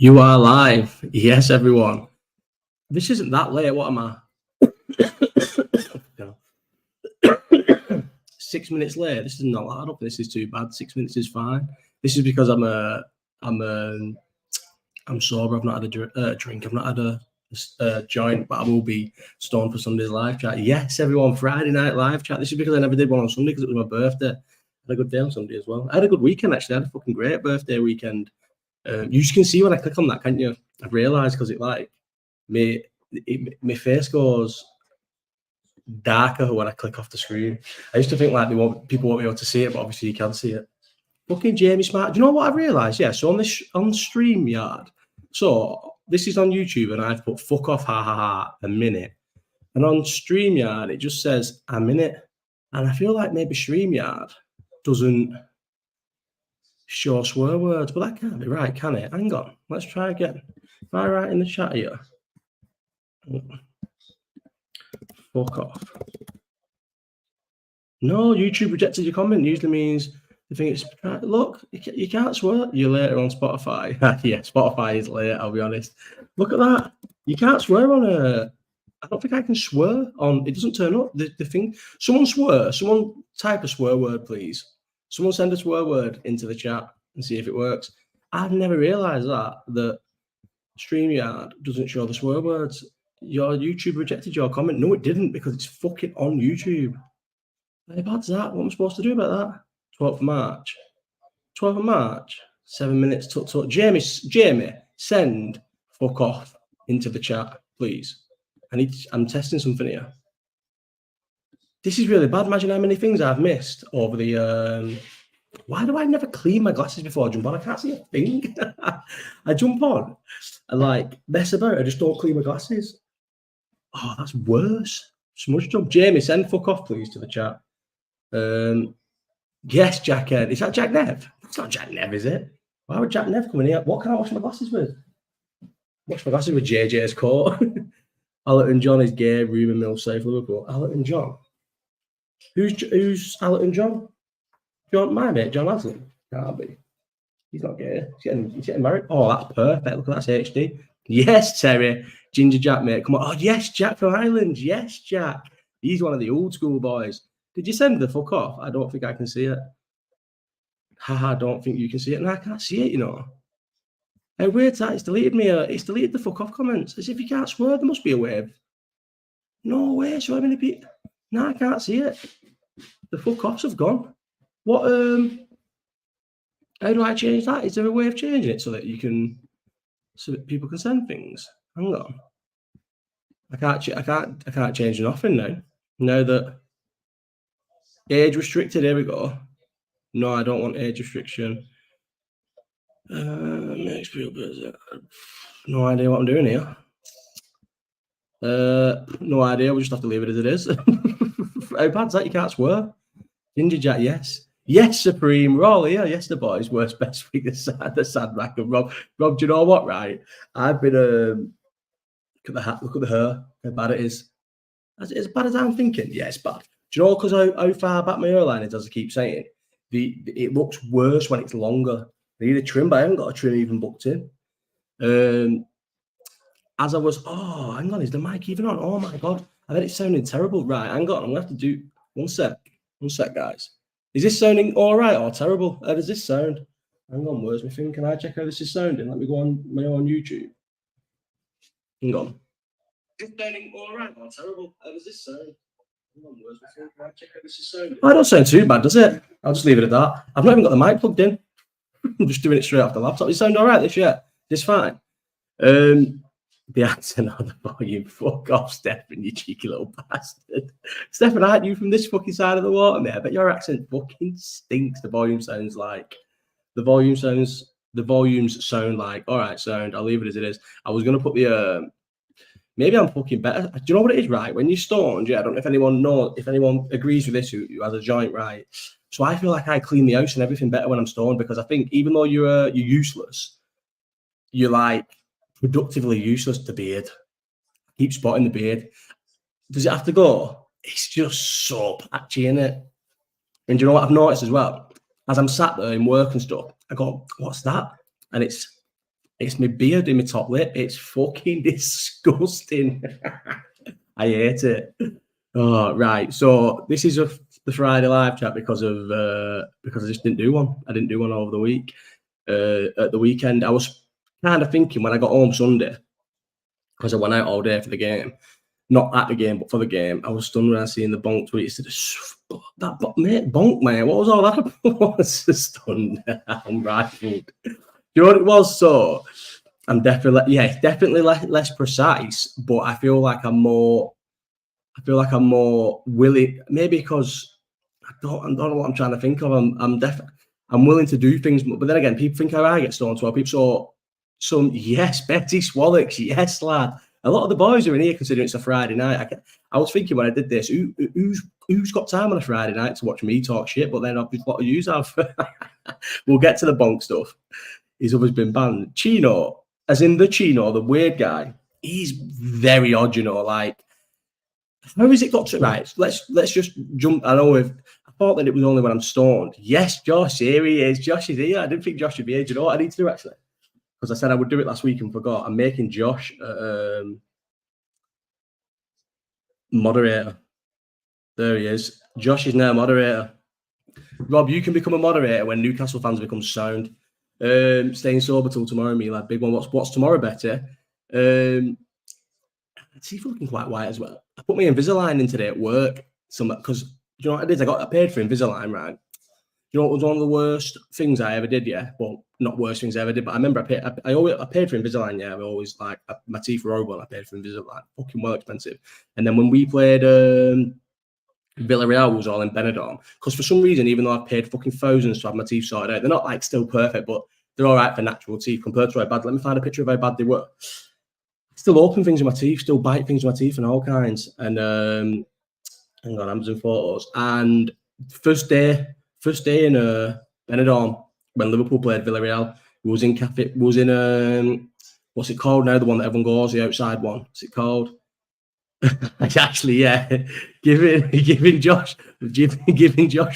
You are live. Yes, everyone. This isn't that late. What am I? 6 minutes late. This is not. I don't think this is too bad. 6 minutes is fine. This is because I'm sober. I've not had a drink. I've not had a joint, but I will be stoned for Sunday's live chat. Yes, everyone. Friday night live chat. This is because I never did one on Sunday because it was my birthday. I had a good day on Sunday as well. I had a good weekend actually. I had a fucking great birthday weekend. You just can see when I click on that, can't you? I've realised because it like my face goes darker when I click off the screen. I used to think like people won't be able to see it, but obviously you can see it. Fucking Jamie Smart. Do you know what I've realised? Yeah, so on StreamYard, so this is on YouTube and I've put fuck off, ha ha ha, a minute. And on StreamYard, it just says a minute. And I feel like maybe StreamYard doesn't show swear words, but that can't be right, can it? Hang on, let's try again. If I write in the chat here, fuck off. No, YouTube rejected your comment. Usually means the thing is, look, you can't swear. You're later on Spotify. Yeah, Spotify is late, I'll be honest. Look at that. You can't swear on a. I don't think I can swear on. It doesn't turn up. The thing. Someone swear. Someone type a swear word, please. Someone send a swear word into the chat and see if it works. I've never realised that StreamYard doesn't show the swear words. Your YouTube rejected your comment. No, it didn't because it's fucking on YouTube. How bad's that? What am I supposed to do about that? 12th of March. 12th of March. 7 minutes. Jamie, send fuck off into the chat, please. I'm testing something here. This is really bad. Imagine how many things I've missed over the. Why do I never clean my glasses before I jump on? I can't see a thing. I jump on and like mess about. I just don't clean my glasses. Oh, that's worse. Smudge jump. Jamie, send fuck off, please, to the chat. Yes, Jack Ed. Is that Jack Nev? That's not Jack Nev, is it? Why would Jack Nev come in here? What can I wash my glasses with? Wash my glasses with JJ's coat. Allerton John is gay. Ruben Mills safe Liverpool. Allerton John. Who's Allerton John? My mate, John Aslan. Can't be. He's not gay. He's getting married. Oh, that's perfect. Look at that. That's HD. Yes, Terry. Ginger Jack, mate. Come on. Oh, yes, Jack from Ireland. Yes, Jack. He's one of the old school boys. Did you send the fuck off? I don't think I can see it. Haha, I don't think you can see it. No, I can't see it, you know. How weird's that? It's deleted me. It's deleted the fuck off comments. As if you can't swear, there must be a way. No way. So many people. No, I can't see it. The fuck offs have gone. What how do I change that? Is there a way of changing it so that people can send things? Hang on. I can't change nothing now. Now that age restricted, here we go. No, I don't want age restriction. Makes people busy. No idea what I'm doing here. No idea. We'll just have to leave it as it is. How bad's that? You can't swear. Ginger Jack, yes. Yes, Supreme. We're all here. Yes, the boys. Worst best week. The sad back of Rob. Rob, do you know what, right? I've been look at the hat, look at the hair, how bad it is. As bad as I'm thinking. Yeah, it's bad. Do you know because how far back my hairline is, as I keep saying? It looks worse when it's longer. I need a trim, but I haven't got a trim even booked in. As I was, hang on, is the mic even on? Oh my god. I bet it's sounding terrible. Right, hang on, I'm gonna have to do one sec, guys. Is this sounding all right or terrible? How does this sound? Hang on, where's my thing? Can I check how this is sounding? Let me go on my own YouTube. Hang on. Is this sounding all right or terrible? How does this sound? Hang on, where's my thing? Can I check how this is sounding? Oh, it don't sound too bad, does it? I'll just leave it at that. I've not even got the mic plugged in. I'm just doing it straight off the laptop. Does it sound all right this year? It's fine. The accent on the volume. Fuck off, Stefan, you cheeky little bastard. Stefan, aren't you from this fucking side of the water, mate? I bet your accent fucking stinks. The volumes sound like, all right, sound. I'll leave it as it is. I was going to put the, maybe I'm fucking better. Do you know what it is, right? When you're stoned, yeah, I don't know if anyone agrees with this who has a joint, right? So I feel like I clean the house and everything better when I'm stoned because I think even though you're useless, you're like, productively useless. The beard. Keep spotting the beard. Does it have to go? It's just so patchy, innit? And do you know what I've noticed as well? As I'm sat there in work and stuff, I go, what's that? And it's It's my beard in my top lip. It's fucking disgusting. I hate it. Oh, right. So this is the Friday live chat because I just didn't do one. I didn't do one over the week. At the weekend, I was kind of thinking when I got home Sunday, because I went out all day for the game. Not at the game, but for the game. I was stunned when I seen the bonk tweet. Said, that mate, bonk, man. What was all that about? I was just stunned. I'm rifled. You know what it was? So I'm definitely less precise, but I feel like I'm more willing, maybe because I don't know what I'm trying to think of. I'm willing to do things, but then again, people think how I get stoned. So people yes, Betty Swallocks, yes, lad. A lot of the boys are in here considering it's a Friday night. I was thinking when I did this, who's got time on a Friday night to watch me talk shit? But then obviously a lot of yous have. We'll get to the bonk stuff. He's always been banned. Chino, as in the Chino, the weird guy, he's very odd, you know, like, how has it got to right? Let's just jump. I thought that it was only when I'm stoned. Yes, Josh, here he is. Josh is here. I didn't think Josh would be here. Do you know what I need to do actually? Because I said I would do it last week and forgot. I'm making Josh moderator. There he is. Josh is now moderator. Rob, you can become a moderator when Newcastle fans become sound. Staying sober till tomorrow, me lad. Big one. What's tomorrow, Betty? Teeth looking quite white as well. I put my Invisalign in today at work. Because you know what I did? I paid for Invisalign, right? You know what was one of the worst things I ever did? Yeah, well, not worst things I ever did, but I remember I paid for Invisalign. Yeah, I always my teeth were horrible. I paid for Invisalign, fucking well expensive. And then when we played Villarreal, was all in Benidorm. Because for some reason, even though I've paid fucking thousands to have my teeth sorted out, they're not like still perfect, but they're all right for natural teeth compared to how bad. Let me find a picture of how bad they were. Still open things in my teeth, still bite things in my teeth and all kinds. And hang on, Amazon photos. And first day in Benidorm when Liverpool played Villarreal, was in what's it called now? The one that everyone goes, the outside one. What's it called? Actually, yeah, giving Josh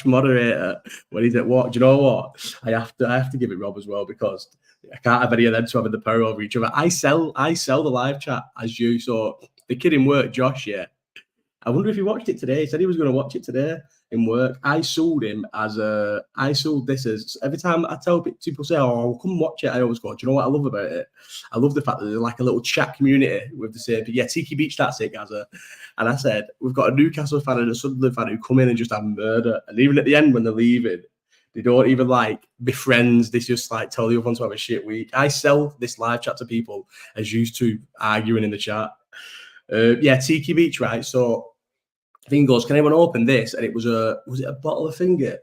moderator when he's at what? Do you know what? I have to give it Rob as well because I can't have any of them to having the power over each other. I sell the live chat as you. So the kid in work, Josh, yeah. I wonder if he watched it today. He said he was going to watch it today in work. I sold this as every time I tell people say, "Oh, come watch it," I always go, "Do you know what I love about it? I love the fact that there's like a little chat community with the same. Yeah, Tiki Beach, that's it, Gaza." And I said, we've got a Newcastle fan and a Sunderland fan who come in and just have murder. And even at the end when they're leaving, they don't even like be friends. They just like tell the other one to have a shit week. I sell this live chat to people as used to arguing in the chat. Yeah, Tiki Beach, right? So I think he goes, "Can anyone open this?" And it was it a bottle of finger?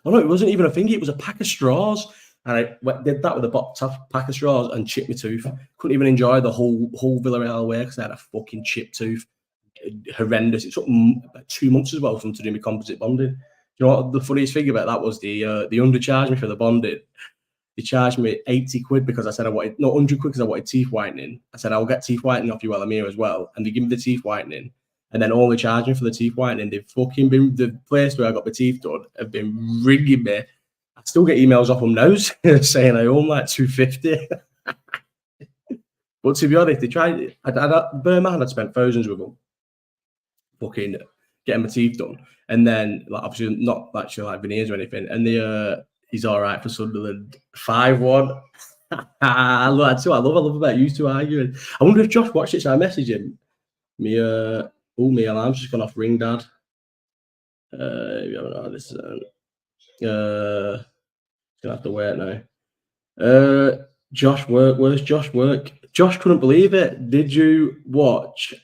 Oh no, it wasn't even a finger. It was a pack of straws. And I did that with a pack of straws and chipped my tooth. Couldn't even enjoy the whole Villarreal way because I had a fucking chipped tooth. Horrendous. It took about 2 months as well for them to do my composite bonding. You know what the funniest thing about that was? The undercharged me for the bonding. They charged me 80 quid because I said I wanted, no, 100 quid because I wanted teeth whitening. I said, I'll get teeth whitening off you while I'm here as well. And they give me the teeth whitening and then only charge me for the teeth whitening. They've fucking been, the place where I got my teeth done have been ringing me. I still get emails off them now saying I owe them like 250. But to be honest, they tried, Birmingham had spent thousands with them. Fucking getting my teeth done. And then, like, obviously, not actually like veneers or anything. And he's all right for Sunderland. 5-1. I love about you two arguing. I wonder if Josh watched it, so I messaged him. My alarm's just gone off ring, Dad. You don't know this gonna have to wait now. Josh work. Where's Josh work? Josh couldn't believe it. Did you watch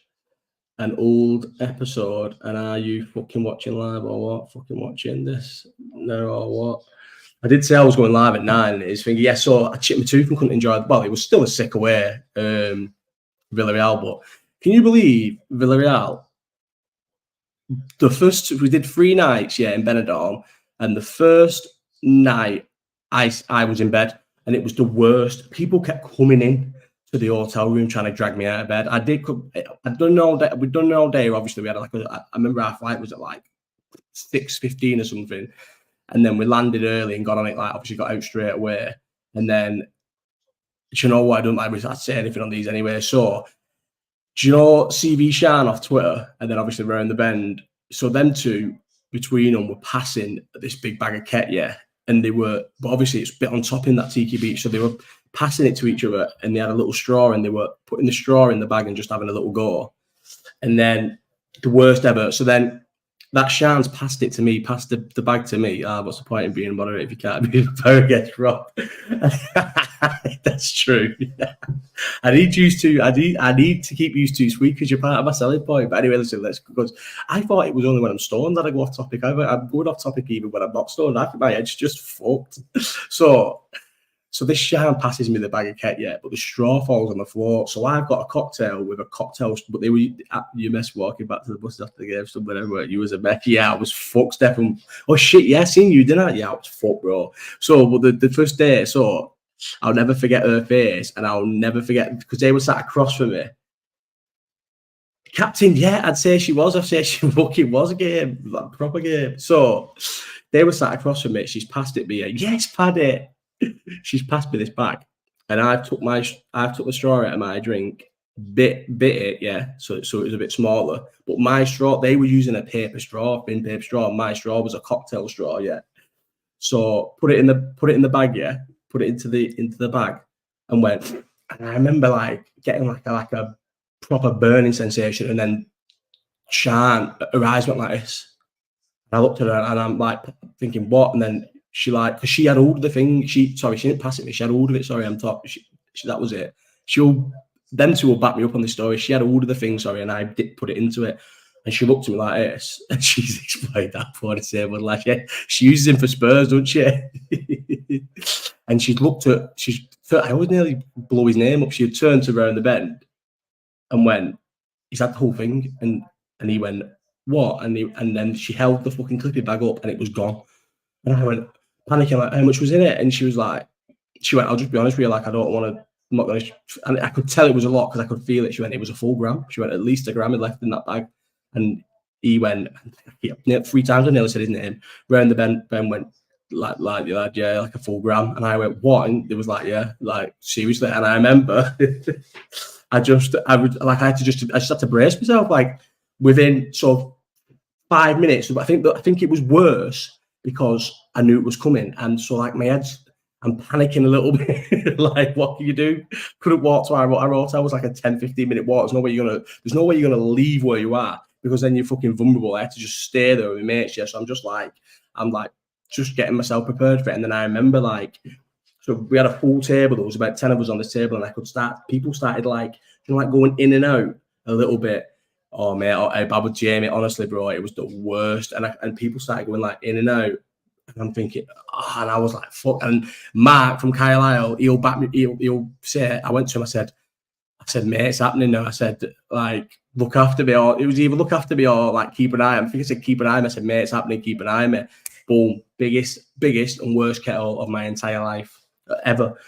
an old episode? And are you fucking watching live or what? Fucking watching this? No or what? I did say I was going live at 9. He's thinking, yeah, so I chipped my tooth and couldn't enjoy it. Well, it was still a sick away, Villarreal. But can you believe Villarreal? We did 3 nights, yeah, in Benidorm. And the first night, I was in bed and it was the worst. People kept coming in to the hotel room trying to drag me out of bed. I'd done all day. We'd done all day. Obviously, we had I remember our flight was at like 6:15 or something. And then we landed early and got on it, like, obviously got out straight away. And then you know what? I don't like to say anything on these anyway. So, do you know CV Shan off Twitter? And then obviously Round the Bend. So them two, between them, were passing this big bag of ket, yeah. And they were, but obviously it's a bit on top in that Tiki Beach. So they were passing it to each other, and they had a little straw, and they were putting the straw in the bag and just having a little go. And then the worst ever. So then that Shan's passed it to me, passed the bag to me. What's the point in being moderate if you can't be the gets robbed? That's true. I need to keep used to sweet because you're part of my selling point. But anyway, listen, because I thought it was only when I'm stoned that I go off topic. I'm going off topic even when I'm not stoned. I think my head's just fucked. So this Shan passes me the bag of ket, yeah, but the straw falls on the floor. So I've got a cocktail with a cocktail, but you mess walking back to the bus after the game, somewhere everywhere. You was a mess. Yeah, I was fucked, Stephen. Oh shit, yeah, I seen you, didn't I? Yeah, I was fucked, bro. So but the first day, so I'll never forget her face, and I'll never forget because they were sat across from me. Captain, yeah, I'd say she was. I'd say she fucking was a game, like proper game. So they were sat across from me. She's passed it me. Yes, Paddy. She's passed me this bag, and I've took the straw out of my drink, bit it, yeah. So it was a bit smaller. But my straw, they were using a thin paper straw. My straw was a cocktail straw, yeah. So put it in the bag, yeah. Put it into the bag, and went. And I remember like getting like a proper burning sensation, and then Shan, her eyes went like this. And I looked at her, and I'm like thinking, what? And then she like, because she had all of the thing. She didn't pass it me. She had all of it. Sorry, I'm top. That was it. Them two will back me up on this story. She had all of the thing. Sorry, and I did put it into it. And she looked at me like this, and she's explained that for the table. Like, yeah, she uses him for Spurs, don't she? And I always nearly blow his name up. She had turned to Round the Bend and went, he's had the whole thing, and he went, what? And then she held the fucking clippy bag up, and it was gone. And I went panicking, like, how much was in it? And she went, I'll just be honest with you, like, I don't want to, I'm not going to, and I could tell it was a lot because I could feel it. She went, it was a full gram. She went, at least a gram had left in that bag. And he went, 3 times I nearly said his name. Round the Ben went, like yeah, like a full gram. And I went, what? And it was like, yeah, like, seriously. And I remember, I just had to brace myself, like, within sort of 5 minutes. I think it was worse because I knew it was coming, and so like I'm panicking a little bit. Like, what can you do? Couldn't walk to our hotel. It was like a 10-15 minute walk. There's no way you're gonna leave where you are, because then you're fucking vulnerable. I had to just stay there with my mates. Yeah, so I'm like just getting myself prepared for it. And then I remember, like, so we had a full table. There was about 10 of us on the table, and people started like, like going in and out a little bit. Oh mate, I with Jamie, honestly, bro, it was the worst. And people started going like in and out, and I'm thinking, and I was like, fuck. And Mark from Carlisle, he'll back me. He'll say, I went to him. I said, mate, it's happening now. I said, like, look after me, or it was either look after me or like keep an eye. I think I said keep an eye on me. I said, mate, it's happening. Keep an eye on me. Boom, biggest and worst kettle of my entire life ever.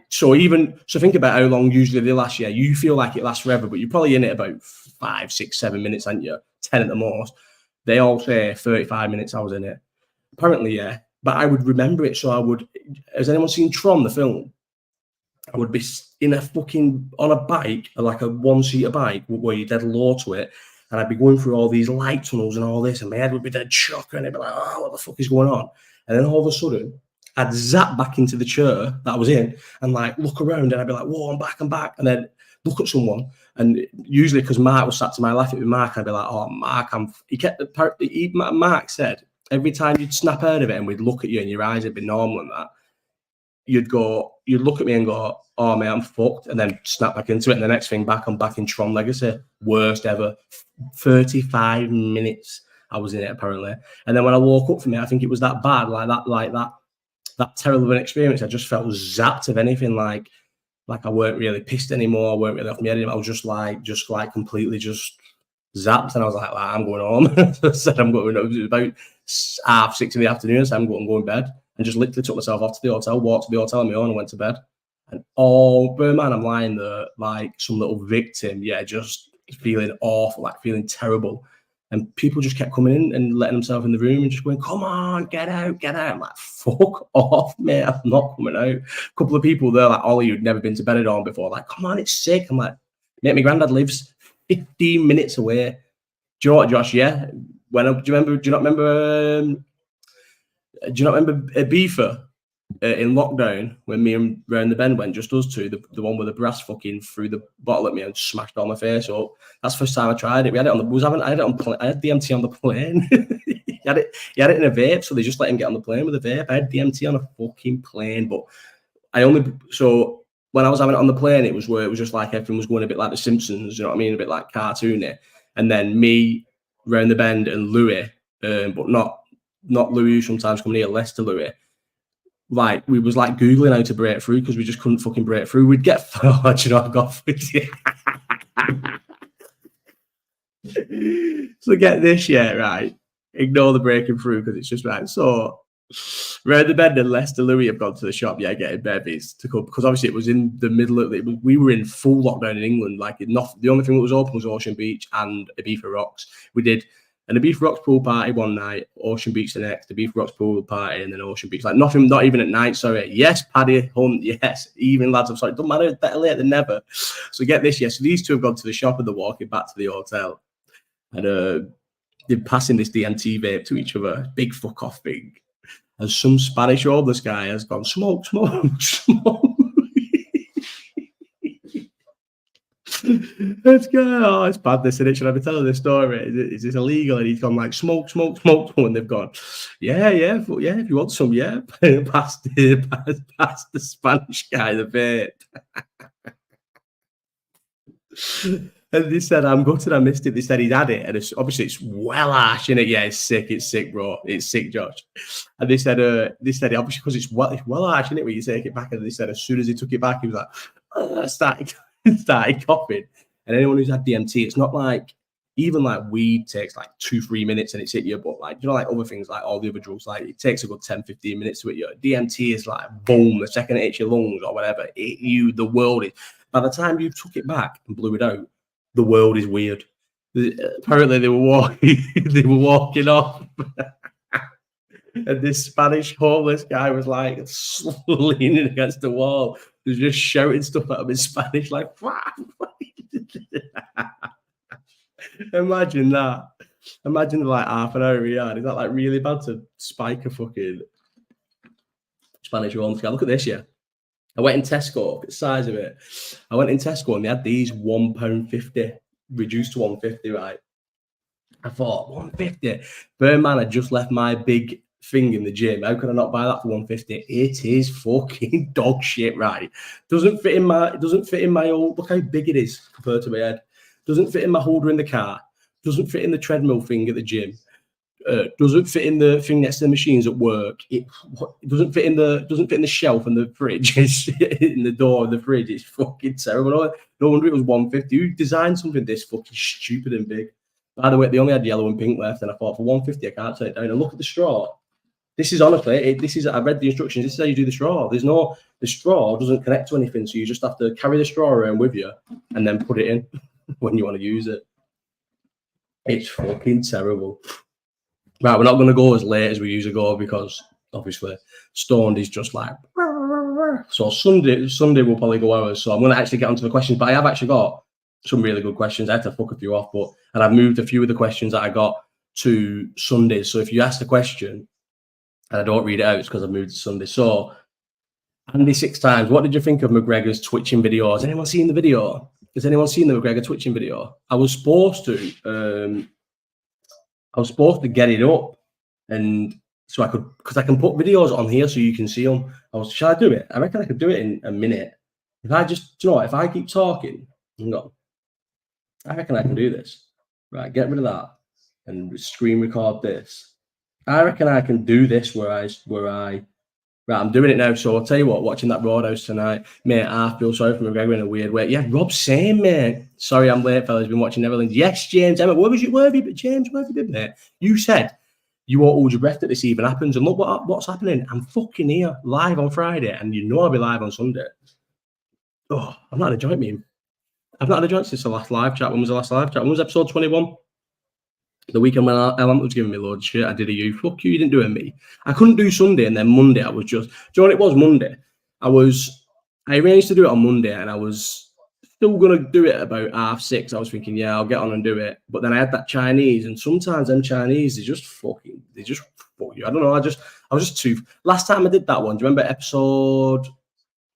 So think about how long usually they last. Yeah, you feel like it lasts forever, but you're probably in it about 5, 6, 7 minutes, aren't you? 10 at the most. They all say 35 minutes I was in it. Apparently, yeah. But I would remember it. So has anyone seen Tron, the film? I would be on a bike, like a one-seater bike, where you're dead low to it, and I'd be going through all these light tunnels and all this, and my head would be dead shock, and I'd be like, oh, what the fuck is going on? And then all of a sudden, I'd zap back into the chair that I was in and like look around, and I'd be like, whoa, I'm back. And then look at someone, and usually because Mark was sat to my left, it was Mark, I'd be like, oh, Mark, Mark said every time you'd snap out of it and we'd look at you and your eyes would be normal and that, you'd look at me and go, oh mate, I'm fucked, and then snap back into it, and the next thing back, I'm back in Tron Legacy. Worst ever. 35 minutes I was in it, apparently. And then when I woke up from it, I think it was that bad, like that terrible of an experience. I just felt zapped of anything, like I weren't really pissed anymore, I weren't really off my head anymore. I was just like completely just zapped, and I was like I'm going home. I said it was about 6:30 in the afternoon, so I'm going to bed, and just literally took myself off to the hotel, walked to the hotel on my own, and went to bed. And man, I'm lying there like some little victim, yeah, just feeling awful, like feeling terrible. and people just kept coming in and letting themselves in the room and just going, come on, get out, get out. I'm like, fuck off, mate, I'm not coming out. A couple of people there, like Ollie, who'd never been to Benidorm before, like, come on, it's sick. I'm like, mate, my granddad lives 15 minutes away. Do you know what, Josh? Yeah. Do you not remember Ibiza in lockdown when me and Round the Bend went, just us two, the one with the brass fucking threw the bottle at me and smashed all my face up. That's the first time I tried it. We had it on the I had DMT on the plane. he had it in a vape, so they just let him get on the plane with a vape. I had DMT on a fucking plane, but so when I was having it on the plane, it was just like everything was going a bit like The Simpsons, you know what I mean? A bit like cartoony. And then me, Round the Bend, and Louis, but not Louis, who sometimes come near, Leicester Louis. Like, we was like Googling how to break through because we just couldn't fucking break through. We'd get forged, I got So get this, yeah, right. Ignore the breaking through because it's just right. So Round the Bend and Leicester Louis have gone to the shop, getting bevies to come, because obviously it was in the middle of it. We were in full lockdown in England. Like, the only thing that was open was Ocean Beach and Ibiza Rocks. We did an Ibiza Rocks pool party one night, Ocean Beach the next, Ibiza Rocks pool party, and then Ocean Beach. Like, nothing, not even at night, sorry. Yes, Paddy Hunt, yes. Even lads, I'm sorry, it doesn't matter, better late than never. So get this, so these two have gone to the shop and they're walking back to the hotel. And they're passing this DMT vape to each other, big fuck off thing. And some Spanish homeless guy has gone, smoke, smoke, smoke. Let's go. Oh, it's bad, this, isn't it? Should I be telling this story? Is this illegal? And he's gone like, smoke, smoke, smoke. And they've gone, yeah, if you want some, yeah. Pass the Spanish guy the vape. And they said, I'm gutted I missed it. They said he'd had it. And obviously it's well harsh, innit? Yeah, it's sick, bro. It's sick, Josh. And they said obviously because it's well harsh, innit, when you take it back. And they said as soon as he took it back, he was like, started coughing. And anyone who's had DMT, it's not like, even like weed takes like 2-3 minutes and it's hit you. But like, you know, like other things, like all the other drugs, like it takes a good 10-15 minutes to hit you. DMT is like, boom, the second it hits your lungs or whatever, the world is, by the time you took it back and blew it out, the world is weird. Apparently they were walking off. And this Spanish homeless guy was like leaning against the wall. He was just shouting stuff at him in Spanish, like, imagine that. Imagine like half an hour yard. Is that like really bad to spike a fucking Spanish homeless guy? Look at this, yeah. I went in Tesco, look at the size of it. I went in Tesco and they had these £1.50 reduced to £1.50, right? I thought, £1.50. Burn, I just left my big thing in the gym. How could I not buy that for £1.50? It is fucking dog shit, right? Doesn't fit in my old, look how big it is compared to my head. Doesn't fit in my holder in the car. Doesn't fit in the treadmill thing at the gym. Doesn't fit in the thing next to the machines at work. It doesn't fit in the shelf in the fridge. It's in the door of the fridge. It's fucking terrible. No wonder it was £1.50. Who designed something this fucking stupid and big? By the way, they only had yellow and pink left, and I thought for £1.50 I can't take it down. And look at the straw. This is honestly, I read the instructions. This is how you do the straw. The straw doesn't connect to anything, so you just have to carry the straw around with you and then put it in when you want to use it. It's fucking terrible. Right, we're not going to go as late as we usually go because obviously Stoned is just like, so Sunday we'll probably go hours. So I'm going to actually get onto the questions, but I have actually got some really good questions. I had to fuck a few off, and I've moved a few of the questions that I got to Sundays. So if you ask the question and I don't read it out, it's because I've moved to Sunday. So Andy 6 times, what did you think of McGregor's twitching video? Has anyone seen the video? Has anyone seen the McGregor twitching video? I was supposed to get it up, and so I could, because I can put videos on here so you can see them. Shall I do it? I reckon I could do it in a minute. If I just, if I keep talking, I reckon I can do this. Right, get rid of that and screen record this. I reckon I can do this where I right, I'm doing it now. So I'll tell you what, watching that Roadhouse tonight, mate, I feel sorry for McGregor in a weird way. Yeah, Rob's saying, mate. Sorry, I'm late, fellas. Been watching Neverland. Yes, James. Emma, where have you been, mate? You said you won't hold your breath that this even happens. And look what's happening. I'm fucking here live on Friday, and you know I'll be live on Sunday. Oh, I'm not in a joint meme. I've not had a joint since the last live chat. When was the last live chat? When was episode 21? The weekend when Ellen was giving me loads of shit, I did a you. Fuck you, you didn't do a me. I couldn't do Sunday, and then Monday I was just. Do you know what it was? Monday, I arranged to do it on Monday, and I was still gonna do it about 6:30. I was thinking, yeah, I'll get on and do it. But then I had that Chinese, and sometimes them Chinese, they just fuck you. I don't know. I was just too. Last time I did that one, do you remember episode?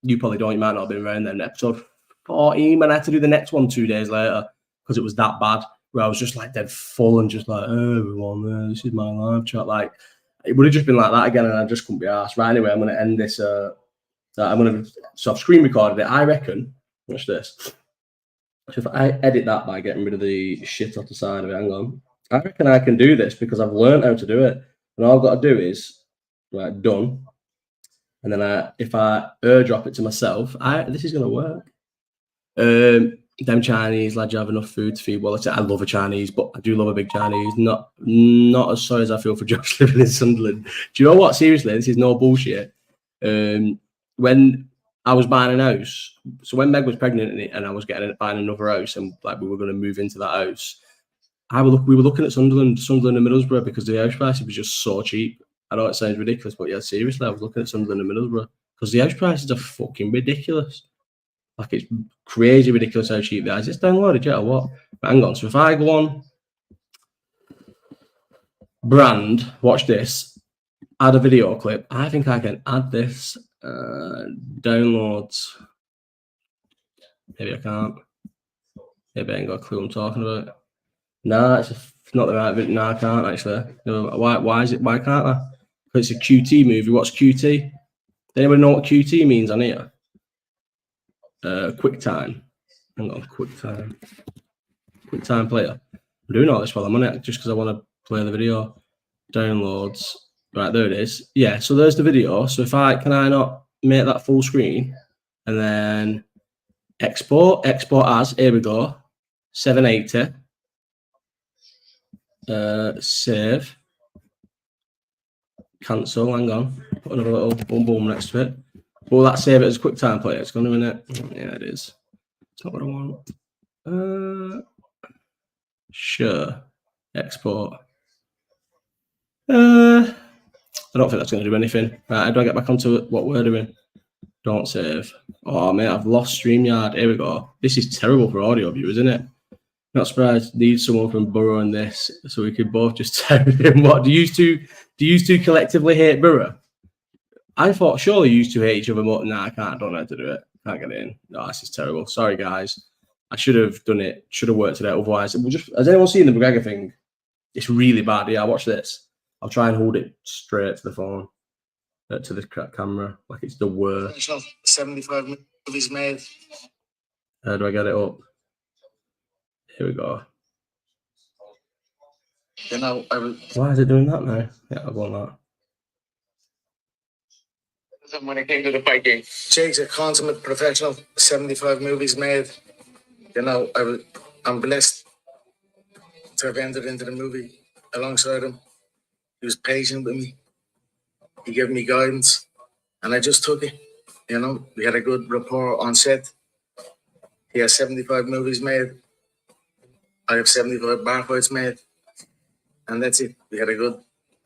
You probably don't. You might not have been around then. Episode 14, when I had to do the next one 2 days later because it was that bad. Where I was just like dead full and just like, oh, everyone, this is my live chat. Like, it would have just been like that again, and I just couldn't be asked. Right, anyway, I'm going to end this. So I've screen recorded it. I reckon, watch this. So if I edit that by getting rid of the shit off the side of it, hang on. I reckon I can do this because I've learned how to do it. And all I've got to do is, right, done. And then if I airdrop it to myself, this is going to work. Them Chinese lads, you have enough food to feed. Well, I love a Chinese, but I do love a big Chinese. Not as sorry as I feel for Josh living in Sunderland. Do you know what? Seriously, this is no bullshit. When I was buying an house, so when Meg was pregnant and I was buying another house, and like we were going to move into that house, we were looking at Sunderland and Middlesbrough because the house price was just so cheap. I know it sounds ridiculous, but yeah, seriously, I was looking at Sunderland and Middlesbrough because the house prices are fucking ridiculous. Like, it's crazy ridiculous how cheap they are. Is this downloaded yet or what? But hang on. So if I go on brand, watch this, add a video clip. I think I can add this. Downloads. Maybe I can't. Maybe I ain't got a clue what I'm talking about. Nah, it's not the right video. Nah, I can't actually. No, why is it? Why can't I? Because it's a QT movie. What's QT? Does anybody know what QT means on here? QuickTime. Hang on, QuickTime player. I'm doing all this while I'm on it just because I want to play the video. Downloads. Right, there it is. Yeah, so there's the video. So can I not make that full screen and then export as, here we go, 780. Save. Cancel, hang on. Put another little boom next to it. Will that save it as QuickTime player? It's going to, innit? Yeah, it is. It's not what I want. Sure. Export. I don't think that's going to do anything. Right, how do I get back onto what we're doing? Don't save. Oh, mate, I've lost StreamYard. Here we go. This is terrible for audio viewers, isn't it? Not surprised. Need someone from Borough in this, so we could both just tell him what. Do you two collectively hate Borough? I thought surely you two hate each other more. Nah, I can't. I don't know how to do it. Can't get it in. No, this is terrible. Sorry, guys. I should have done it. Should have worked it out. Otherwise, has anyone seen the McGregor thing? It's really bad. Yeah, watch this. I'll try and hold it straight to the phone, to the camera, like it's the worst. 75 movies made. How do I get it up? Here we go. You know, why is it doing that now? Yeah, I'll go on that. When it came to the fight game, Jake's a consummate professional. 75 movies made. You know, I'm blessed to have entered into the movie alongside him. He was patient with me. He gave me guidance, and I just took it. You know, we had a good rapport on set. He has 75 movies made. I have 75 bar fights made, and that's it. We had a good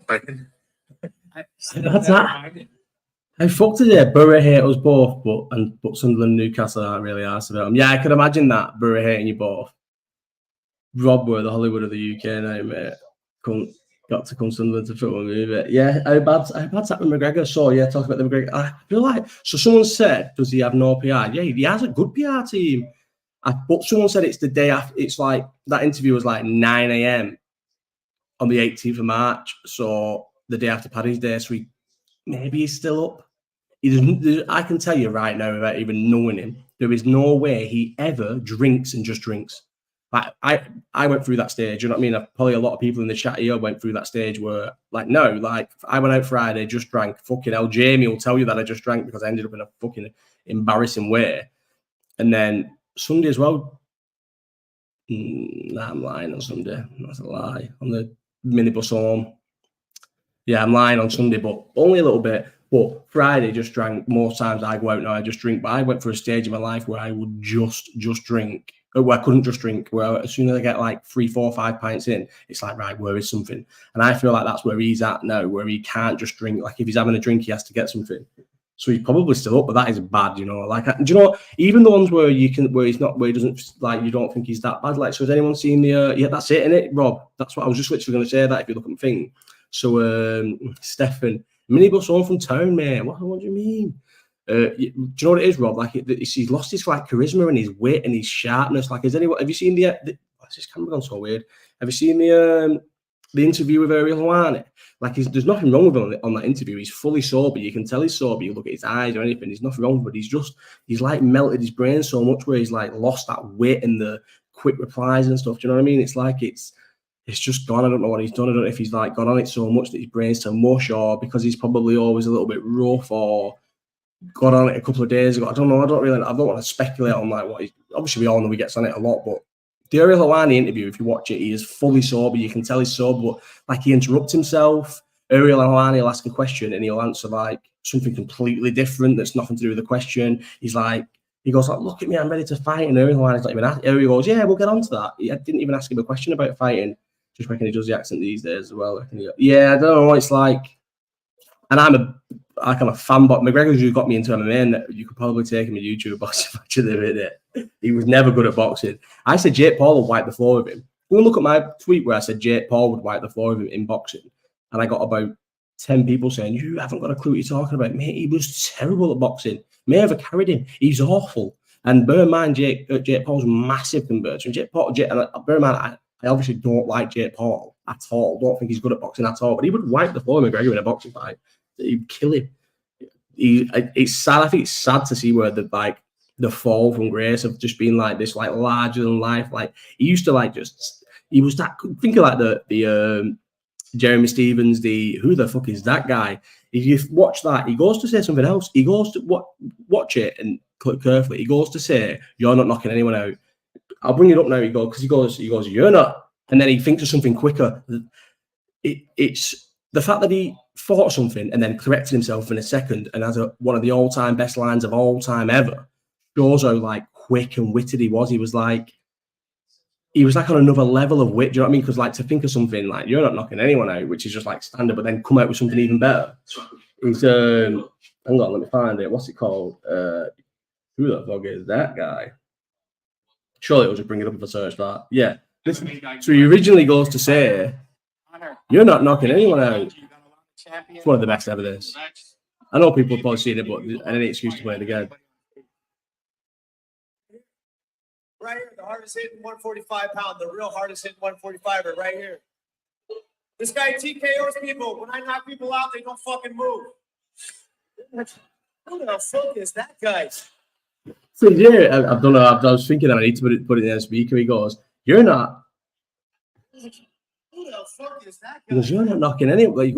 fighting. That's that. I fucked it there. Borough hate us both, but Sunderland and Newcastle aren't really asked about them. Yeah, I could imagine that. Borough hating you both. Rob were the Hollywood of the UK now, mate. Got to come Sunderland to film a movie. Yeah, how bad's that with McGregor? So yeah, talk about the McGregor. I feel like someone said, does he have no PR? Yeah, he has a good PR team. But someone said it's the day after. It's like that interview was like 9 a.m. on the 18th of March. So the day after Paddy's Day. So maybe he's still up. I can tell you right now, without even knowing him, there is no way he ever drinks and just drinks. Like I went through that stage. You know what I mean? Probably a lot of people in the chat here went through that stage where, like, no, like I went out Friday, just drank. Fucking hell, Jamie will tell you that I just drank because I ended up in a fucking embarrassing way. And then Sunday as well. Nah, I'm lying on Sunday. That's a lie. On the minibus home. Yeah, I'm lying on Sunday, but only a little bit. But Friday, just drank. Most times I go out now, I just drink. But I went through a stage in my life where I would just drink where I couldn't just drink, where as soon as I get like 3, 4, 5 pints in, it's like, right, where is something? And I feel like that's where he's at now, where he can't just drink. Like if he's having a drink, he has to get something. So he's probably still up, but that is bad, you know. Like, do you know, even the ones where he's not, where he doesn't, like, you don't think he's that bad. Like, so has anyone seen the, yeah, that's it, innit, Rob? That's what I was just literally going to say, that if you look at the thing. So, Stefan, minibus home from town, mate. What do you mean? Do you know what it is, Rob? Like, he's lost his like charisma and his wit and his sharpness. Like, have you seen what's this camera gone so weird? Have you seen the interview with Ariel Hawani? Like, there's nothing wrong with him on that interview. He's fully sober. You can tell he's sober. You look at his eyes or anything. There's nothing wrong with it. He's like melted his brain so much where he's like lost that wit and the quick replies and stuff. Do you know what I mean? It's like it's just gone. I don't know what he's done. I don't know if he's like gone on it so much that his brain's to mush, or because he's probably always a little bit rough, or got on it a couple of days ago. I don't know. I don't want to speculate on like what obviously we all know he gets on it a lot, but the Ariel Hawani interview, if you watch it, he is fully sober. You can tell he's sober, but like he interrupts himself. Ariel Hawani will ask a question and he'll answer like something completely different that's nothing to do with the question. He goes like, look at me, I'm ready to fight. And Ariel Hawani's not even asking. Ariel goes, yeah, we'll get on to that. I didn't even ask him a question about fighting. Just reckon he does the accent these days as well. Yeah, I don't know. It's like, and I'm a fanboy. McGregor's who got me into MMA, and you could probably take him a YouTube boxing match of the minute. He was never good at boxing. I said Jake Paul would wipe the floor with him. Go and look at my tweet where I said Jake Paul would wipe the floor with him in boxing. And I got about 10 people saying, you haven't got a clue what you're talking about. Mate, he was terrible at boxing. May have carried him. He's awful. And bear in mind, Jake Paul's massive conversion. Bear in mind, I obviously don't like Jake Paul at all. Don't think he's good at boxing at all. But he would wipe the floor with McGregor in a boxing fight. He'd kill him. It's sad. I think it's sad to see where the fall from grace of just being like this, like larger than life. Like he used to like he was that. Think of like the Jeremy Stevens. Who the fuck is that guy? If you watch that, he goes to say something else. He goes to watch it and click carefully. He goes to say, "You're not knocking anyone out." I'll bring it up now. He goes, "You're not," and then he thinks of something quicker. It's the fact that he thought something and then corrected himself in a second and has one of the all-time best lines of all time ever. Shows how like quick and witted he was. He was like on another level of wit. Do you know what I mean? Because like to think of something like you're not knocking anyone out, which is just like standard, but then come out with something even better. He's hang on, let me find it. What's it called? Who the fuck is that guy? Surely it'll just bring it up if I search that. Yeah. Listen, so he originally goes to say, "You're not knocking anyone out." It's one of the best ever. This. I know people have probably seen it, but any excuse to play it again. Right here, the hardest hitting 145-pound, the real hardest hitting 145er, right here. This guy TKOs people. When I knock people out, they don't fucking move. Who the fuck is that guy? So yeah, I don't know. I was thinking that I need to put it in the speaker. He goes, "You're not." Who the fuck is that guy? He goes, "You're not knocking anyone." Like,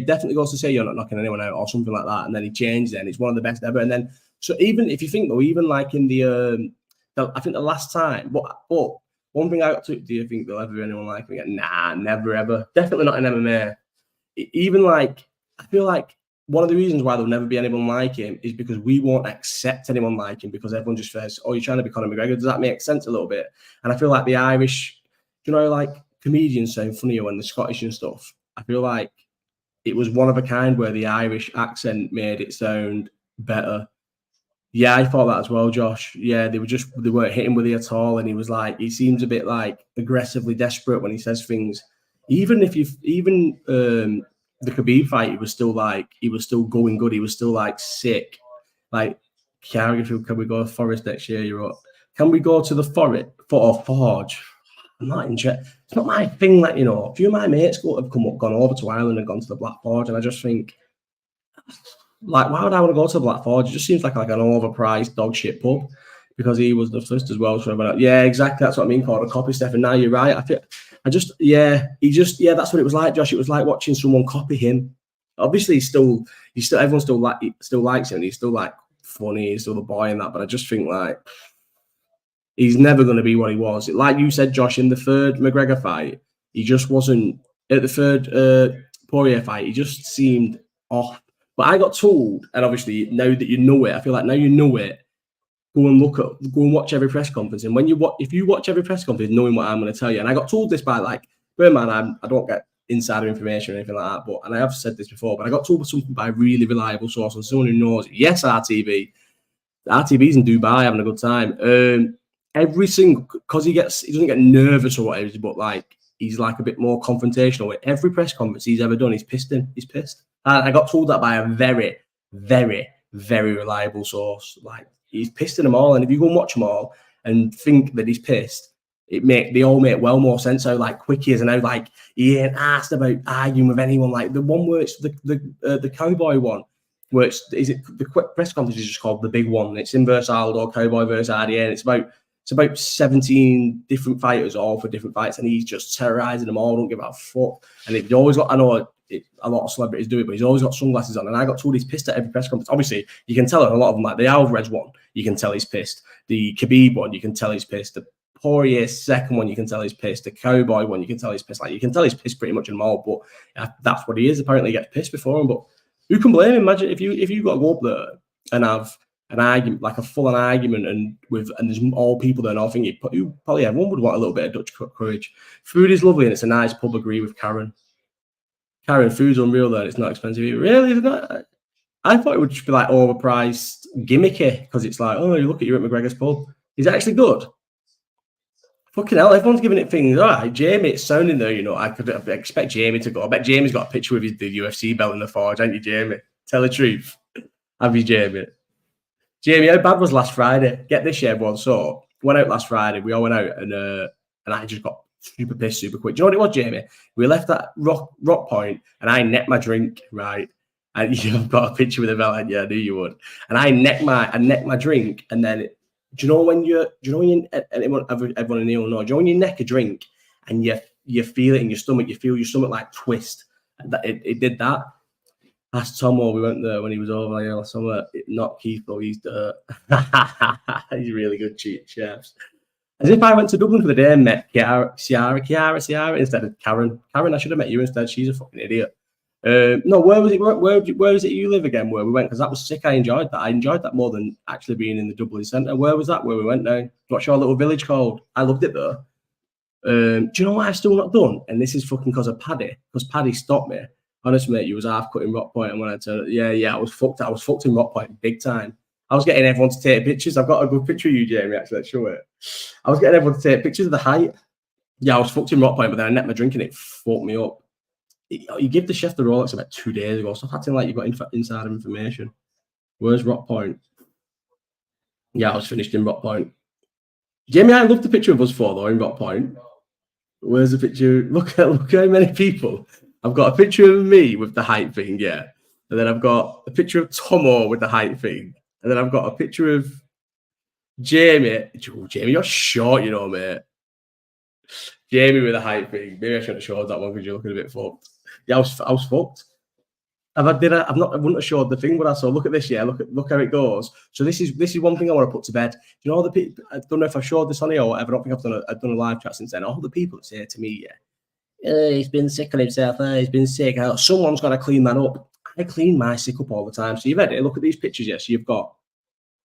definitely goes to say you're not knocking anyone out or something like that. And then he changed it, and it's one of the best ever. And then, so even if you think though, even like in I think the last time, but one thing I got to, do you think there'll ever be anyone like me? Nah, never ever. Definitely not in MMA. Even like, I feel like one of the reasons why there'll never be anyone like him is because we won't accept anyone like him because everyone just says, "Oh, you're trying to be Conor McGregor." Does that make sense a little bit? And I feel like the Irish, you know, like comedians sound funnier when the Scottish and stuff. I feel like it was one of a kind where the Irish accent made it sound better. Yeah, I thought that as well, Josh. Yeah, they weren't hitting with it at all. And he seems a bit like aggressively desperate when he says things. Even the Khabib fight, he was still going good. He was still like sick. Like, can we go to Forest next year? You're up. Can we go to the Forge? I'm not interested. It's not my thing. Like, you know, a few of my mates have gone over to Ireland and gone to the Black Forge, and I just think, like, why would I want to go to the Black Forge? It just seems like an overpriced dog shit pub because he was the first as well. So yeah, exactly. That's what I mean. Called a copy, Steph. And now you're right. That's what it was like, Josh. It was like watching someone copy him. Obviously, everyone still likes him. And he's still like funny. He's still the boy and that. But I just think like he's never going to be what he was. Like you said, Josh, in the third McGregor fight, he just wasn't. At the third Poirier fight, he just seemed off. But I got told, and obviously now that you know it, I feel like now you know it, go and watch every press conference. And if you watch every press conference, knowing what I'm going to tell you, and I got told this by like, man, I don't get insider information or anything like that, but and I have said this before, but I got told something by a really reliable source and someone who knows. Yes, RTV's in Dubai having a good time. Every single, because he doesn't get nervous or whatever, but like he's like a bit more confrontational. With every press conference he's ever done, he's pissed. And I got told that by a very, very, very reliable source. Like he's pissed in them all, and if you go and watch them all and think that he's pissed, they all make well more sense. How like quick he is, and how like he ain't asked about arguing with anyone. Like the one where it's the cowboy one. Where the quick press conference is just called the big one. It's Inverse Aldo, Cowboy versus RDA, and it's about 17 different fighters, all for different fights, and he's just terrorizing them all. Don't give a fuck. And he's always got. I know a lot of celebrities do it, but he's always got sunglasses on. And I got told he's pissed at every press conference. Obviously, you can tell it. A lot of them, like the Alvarez one, you can tell he's pissed. The Khabib one, you can tell he's pissed. The Poirier second one, you can tell he's pissed. The Cowboy one, you can tell he's pissed. Like you can tell he's pissed pretty much in them all. But that's what he is. Apparently, he gets pissed before him, but. Who can blame him? Imagine if you got to go up there and have an argument, like a full-on argument, and there's all people there, and I think probably everyone would want a little bit of Dutch courage. Food is lovely, and it's a nice pub. Agree with Karen. Karen, food's unreal there. It's not expensive. Really, it's not. I thought it would just be like overpriced, gimmicky, because it's like, oh, you look at you at McGregor's pub. Is it actually good? Fucking hell, everyone's giving it things. All right, Jamie, it's sounding there, you know. I could expect Jamie to go. I bet Jamie's got a picture with the UFC belt in the forge, haven't you, Jamie? Tell the truth. Have you, Jamie? Jamie, how bad was last Friday? Get this, yeah, everyone. So, went out last Friday. We all went out, and I just got super pissed super quick. Do you know what it was, Jamie? We left that rock point, and I necked my drink, right? And you've got a picture with the belt, yeah, I knew you would. And I necked my drink, and then do you know when everyone in the know? Do you know when you neck a drink and you feel it in your stomach, you feel your stomach like twist? And it did that. Asked Tomo, we went there when he was over there last summer. Not Keith, though, he's dirt. He's really good chefs. As if I went to Dublin for the day and met Ciara instead of Karen. Karen, I should have met you instead. She's a fucking idiot. No, where was it? Where is it you live again? Where we went? Because that was sick. I enjoyed that. I enjoyed that more than actually being in the Dublin centre. Where was that? Where we went now? What's your little village called? I loved it there. Do you know what I've still not done? And this is fucking because of Paddy. Because Paddy stopped me. Honestly, mate, you was half cutting Rock Point, and when I turned, I was fucked. I was fucked in Rock Point big time. I was getting everyone to take pictures. I've got a good picture of you, Jamie. Actually, let's show it. I was getting everyone to take pictures of the height. Yeah, I was fucked in Rock Point, but then I necked my drink and it fucked me up. You give the chef the Rolex about 2 days ago. Stop acting like you've got insider information. Where's Rock Point? Yeah, I was finished in Rock Point. Jamie, I love the picture of us four though in Rock Point. Where's the picture? Look how many people. I've got a picture of me with the height thing, yeah. And then I've got a picture of Tomo with the height thing. And then I've got a picture of Jamie. Oh, Jamie, you're short, you know, mate. Jamie with the height thing. Maybe I shouldn't have showed that one because you're looking a bit fucked. Yeah, I was fucked. I wouldn't have showed the thing, but I saw. Look at this, yeah. Look how it goes. So this is one thing I want to put to bed. You know, all the people. I don't know if I've showed this on here or whatever. I don't think I've done a live chat since then. All the people that say to me, he's been sick on himself. He's been sick. Someone's got to clean that up. I clean my sick up all the time. So you've had it. Look at these pictures. Yes, so you've got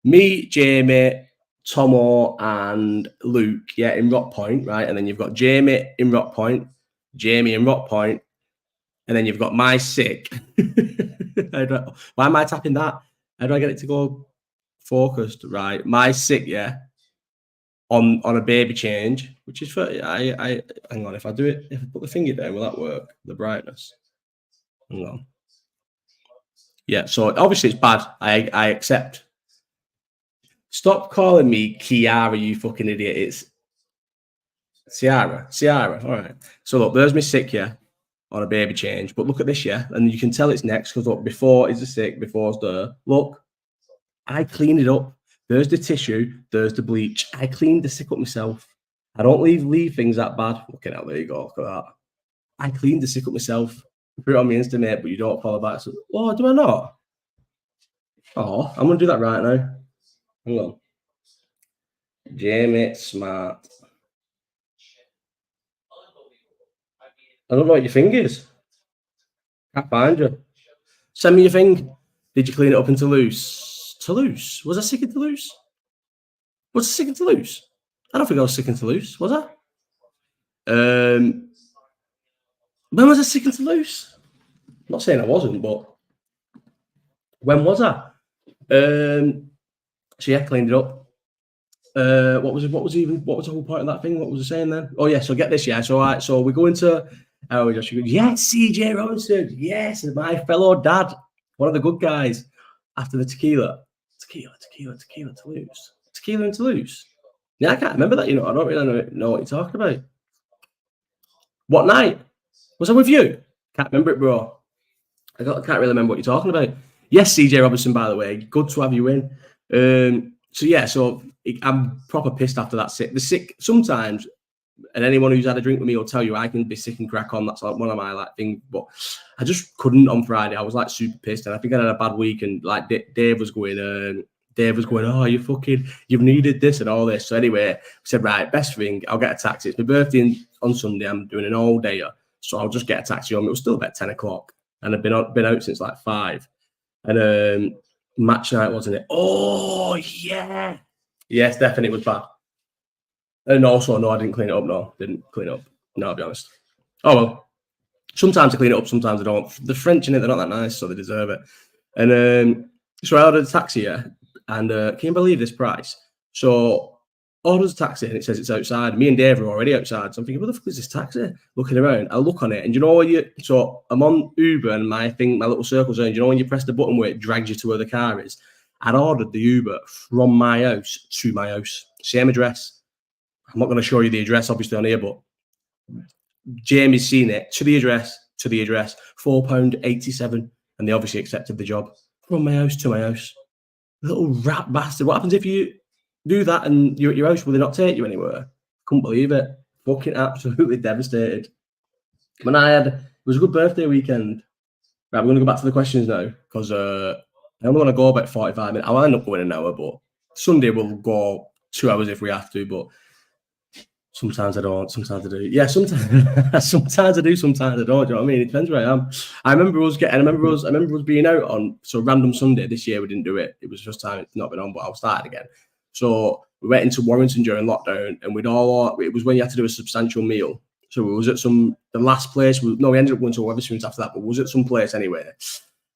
me, Jamie, Tomo, and Luke. Yeah, in Rock Point, right? And then you've got Jamie in Rock Point, Jamie in Rock Point. And then you've got my sick. Why am I tapping that? How do I get it to go focused? Right. My sick, yeah. On a baby change, which is for I hang on. If I put the finger down, will that work? The brightness. Hang on. Yeah, so obviously it's bad. I accept. Stop calling me Kiara, you fucking idiot. It's Ciara. All right. So look, there's me sick, yeah. On a baby change, but look at this, yeah, and you can tell it's next because look, before is the sick, before's there. Look, I cleaned it up. There's the tissue, there's the bleach. I cleaned the sick up myself. I don't leave things that bad. Looking at there you go, look at that. I cleaned the sick up myself. Put it on my Insta, mate, but you don't follow back. So, oh, do I not? Oh, I'm gonna do that right now. Hang on. Jamie Smart. I don't know what your thing is. Can't find you. Send me your thing. Did you clean it up in Toulouse? Toulouse? Was I sick in Toulouse? Was I sick in Toulouse? I don't think I was sick in Toulouse, was I? When was I sick in Toulouse? I'm not saying I wasn't, but when was I? So yeah, cleaned it up. What was the whole point of that thing? What was I saying then? Oh yeah, so get this, yeah. So so we go into yes, CJ Robinson, yes, my fellow dad, one of the good guys. After the tequila, Toulouse, tequila in Toulouse. Yeah, I can't remember that. I don't really know what you're talking about. What night was I with you? Can't remember it, bro. I can't really remember what you're talking about. Yes, CJ Robinson, by the way, good to have you in. So yeah, so I'm proper pissed after that sick. The sick sometimes, and anyone who's had a drink with me will tell you I can be sick and crack on. That's like one of my things. But I just couldn't on Friday. I was super pissed, and I think I had a bad week. And Dave was going, oh, you've needed this and all this. So anyway, we said, right, best thing, I'll get a taxi. It's my birthday on Sunday. I'm doing an all dayer, so I'll just get a taxi home. It was still about 10 o'clock, and I've been out since 5. And match night, wasn't it? Oh yeah, yes, definitely, it was bad. And also, no, I didn't clean it up. No, didn't clean it up. No, I'll be honest. Oh well. Sometimes I clean it up, sometimes I don't. The French in it, they're not that nice, so they deserve it. And so I ordered a taxi, yeah, and can you believe this price? So orders a taxi and it says it's outside. Me and Dave are already outside, so I'm thinking, what the fuck is this taxi? Looking around, I look on it, and you know what? So I'm on Uber, and my little circle zone. You know when you press the button where it drags you to where the car is? I'd ordered the Uber from my house to my house, same address. I'm not going to show you the address, obviously, on here, but Jamie's seen it to the address, £4.87, and they obviously accepted the job from my house to my house. Little rat bastard. What happens if you do that and you're at your house? Will they not take you anywhere? Couldn't believe it. Fucking absolutely devastated. It was a good birthday weekend. Right, we're going to go back to the questions now because I only want to go about 45 minutes. I'll end up going an hour, but Sunday we'll go 2 hours if we have to, but sometimes I don't, sometimes I do. Yeah, sometimes I do, sometimes I don't. Do you know what I mean? It depends where I am. I remember us being out on random Sunday this year. We didn't do it. It was just time it's not been on, but I'll start again. So we went into Warrington during lockdown, and it was when you had to do a substantial meal. So we was at the last place. We ended up going to Wetherspoons after that, but we was at some place anyway.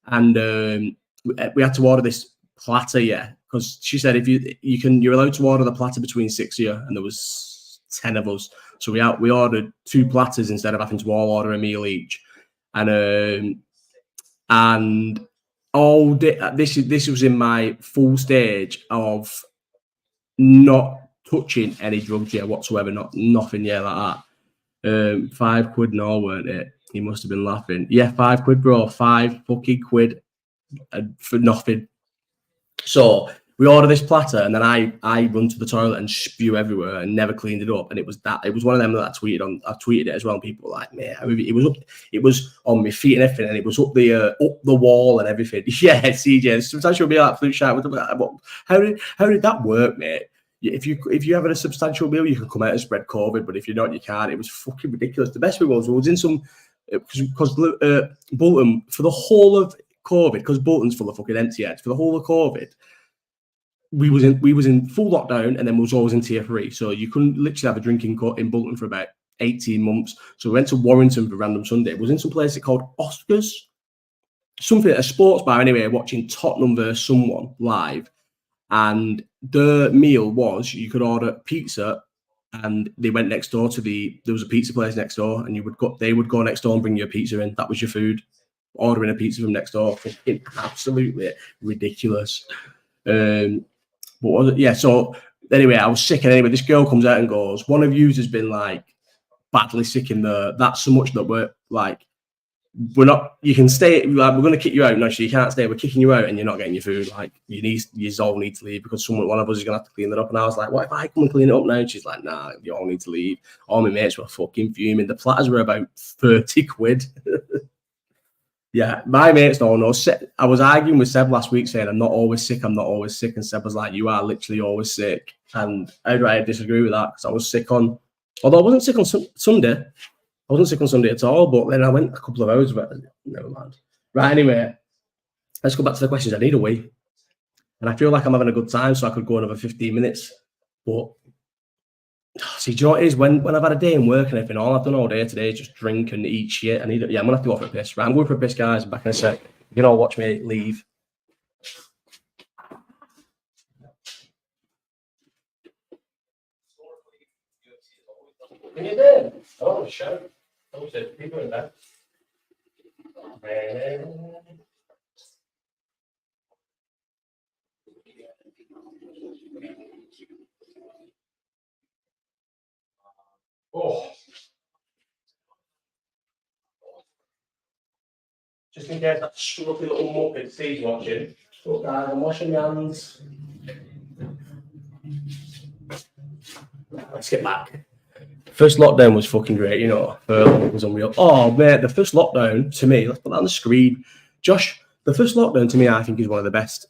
And we had to order this platter, yeah, because she said you're allowed to order the platter between 6 of you, and there was 10 of us, so we ordered 2 platters instead of having to all order a meal each, and all day, this was in my full stage of not touching any drugs yet whatsoever, nothing yet like that. £5 no, weren't it? He must have been laughing. Yeah, £5, bro. 5 fucking quid for nothing. So we order this platter, and then I run to the toilet and spew everywhere and never cleaned it up. And it was one of them that I tweeted it as well. And people were like, man, it was on my feet and everything, and it was up the wall and everything. Yeah, CJ, sometimes you'll be like flute shy. How did that work, mate? If you're having a substantial meal, you can come out and spread COVID, but if you're not, you can't. It was fucking ridiculous. The best thing was in some because Bolton for the whole of COVID, because Bolton's full of fucking empty heads, for the whole of COVID, we was in full lockdown, and then we was always in tier 3. So you couldn't literally have a drinking cut in Bolton for about 18 months. So we went to Warrington for random Sunday. It was in some place called Oscars, a sports bar anyway, watching Tottenham versus someone live. And the meal was you could order pizza, and they went next door there was a pizza place next door, and they would go next door and bring you a pizza in. That was your food. Ordering a pizza from next door, fucking absolutely ridiculous. What was it? Yeah. So anyway, I was sick, and anyway, this girl comes out and goes, "One of you has been like badly sick in that's so much that we're like, we're not. You can stay. Like, we're going to kick you out. No, you can't stay. We're kicking you out, and you're not getting your food. Like, you all need to leave because one of us is going to have to clean it up." And I was like, "What if I come and clean it up now?" And she's like, "Nah, you all need to leave." All my mates were fucking fuming. The platters were about £30. Yeah, my mates don't know. I was arguing with Seb last week saying I'm not always sick. And Seb was like, "You are literally always sick." And how do I disagree with that? Because I was sick although I wasn't sick on Sunday. I wasn't sick on Sunday at all, but then I went a couple of hours, but never mind. Right, anyway, let's go back to the questions. I need a wee. And I feel like I'm having a good time, so I could go another 15 minutes. But see, do you know what it is? When I've had a day in work and everything, all I've done all day today is just drink and eat shit. I'm gonna have to go for a piss. Right, I'm going for a piss, guys. I'm back in a sec. You can all watch me leave. Can you do? Oh, show. Oh, shit. People in there. Oh. Just in case that scruffy little muppet sees watching. Look, guys, I'm washing my hands. Let's get back. First lockdown was fucking great, you know. It was unreal. Oh, mate, the first lockdown to me, let's put that on the screen. Josh, the first lockdown to me, I think, is one of the best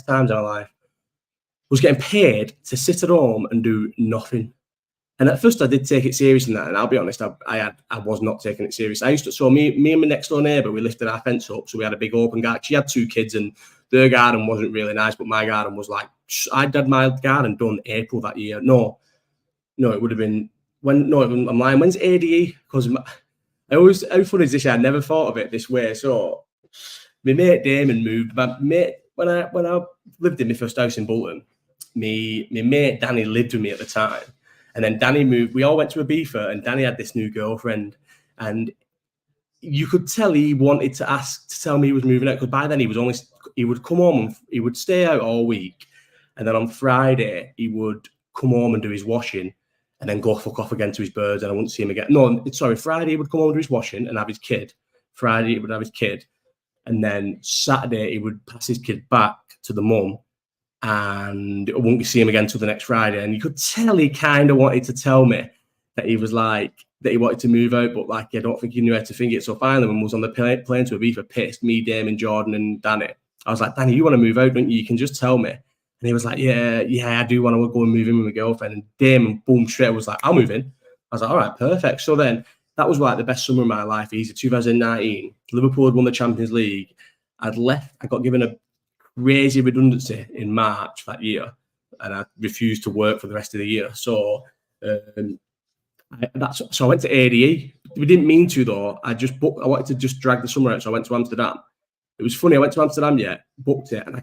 times in my life. Was getting paid to sit at home and do nothing. And at first, I did take it serious in that. And I'll be honest, I was not taking it serious. So me and my next door neighbour, we lifted our fence up. So we had a big open garden. She had 2 kids, and their garden wasn't really nice, but my garden was like, I'd had my garden done April that year. No, it would have been I'm lying. When's ADE? Because how funny is this? I never thought of it this way. So my mate Damon moved. My mate, when I lived in my first house in Bolton, my mate Danny lived with me at the time. And then Danny moved. We all went to Ibiza, and Danny had this new girlfriend. And you could tell he wanted to tell me he was moving out, because by then he would come home and he would stay out all week. And then on Friday, he would come home and do his washing and then go fuck off again to his birds, and I wouldn't see him again. No, sorry, Friday he would come home and do his washing and have his kid. Friday he would have his kid. And then Saturday he would pass his kid back to the mum, and I wouldn't see him again till the next Friday. And you could tell he kind of wanted to tell me that he was like, that he wanted to move out, but like, I don't think he knew how to think it. So finally, when we was on the plane to Ibiza, pissed, me, Damon, Jordan, and Danny, I was like, Danny, you want to move out, don't you? You can just tell me. And he was like, yeah, I do want to go and move in with my girlfriend. And Damon, boom, straight was like, I'll move in. I was like, all right, perfect. So then that was like the best summer of my life. Easy, 2019. Liverpool had won the Champions League. I'd left. I got given a crazy redundancy in March that year, and I refused to work for the rest of the year. So I went to ADE. We didn't mean to, though. I wanted to just drag the summer out, so I went to Amsterdam. It was funny. I went to Amsterdam, booked it, and I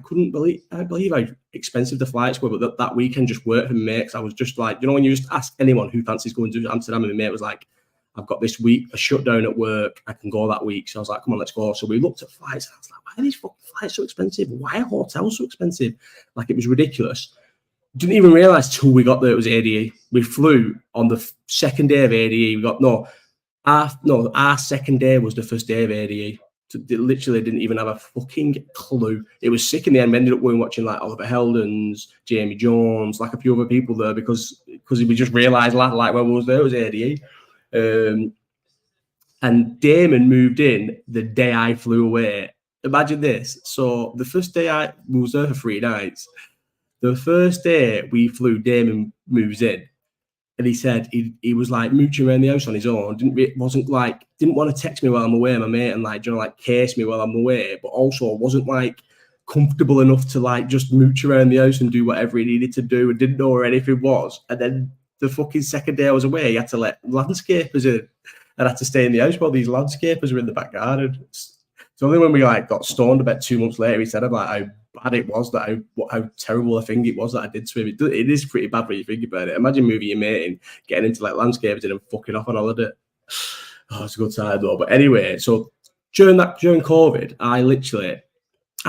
believe how expensive the flights were. But that weekend just worked for me, because I was just like, when you just ask anyone who fancies going to Amsterdam, and my mate was like, I've got this week a shutdown at work, I can go that week. So I was like, come on, let's go. So we looked at flights, and I was like, why are these fucking flights so expensive? Why are hotels so expensive? Like, it was ridiculous. Didn't even realise till we got there it was ADE. We flew on the second day of ADE. Our second day was the first day of ADE. So they literally didn't even have a fucking clue. It was sick in the end. We ended up going watching like Oliver Heldens, Jamie Jones, like a few other people there, because we just realised like when we was there it was ADE. And Damon moved in the day I flew away. Imagine this. So the first day we was there for 3 nights. The first day we flew, Damon moves in, and he said he was like mooching around the house on his own. Didn't want to text me while I'm away, my mate, and like case me while I'm away, but also wasn't like comfortable enough to like just mooch around the house and do whatever he needed to do, and didn't know where anything was. And then the fucking second day I was away, he had to let landscapers in, and I had to stay in the house while these landscapers were in the back garden. So only when we like got stoned about 2 months later, he said about how bad it was, how terrible a thing it was that I did to him. It is pretty bad when you think about it. Imagine moving your mate in, getting into like landscaping and fucking off on holiday. Oh, it's a good time though. But anyway, so during COVID, I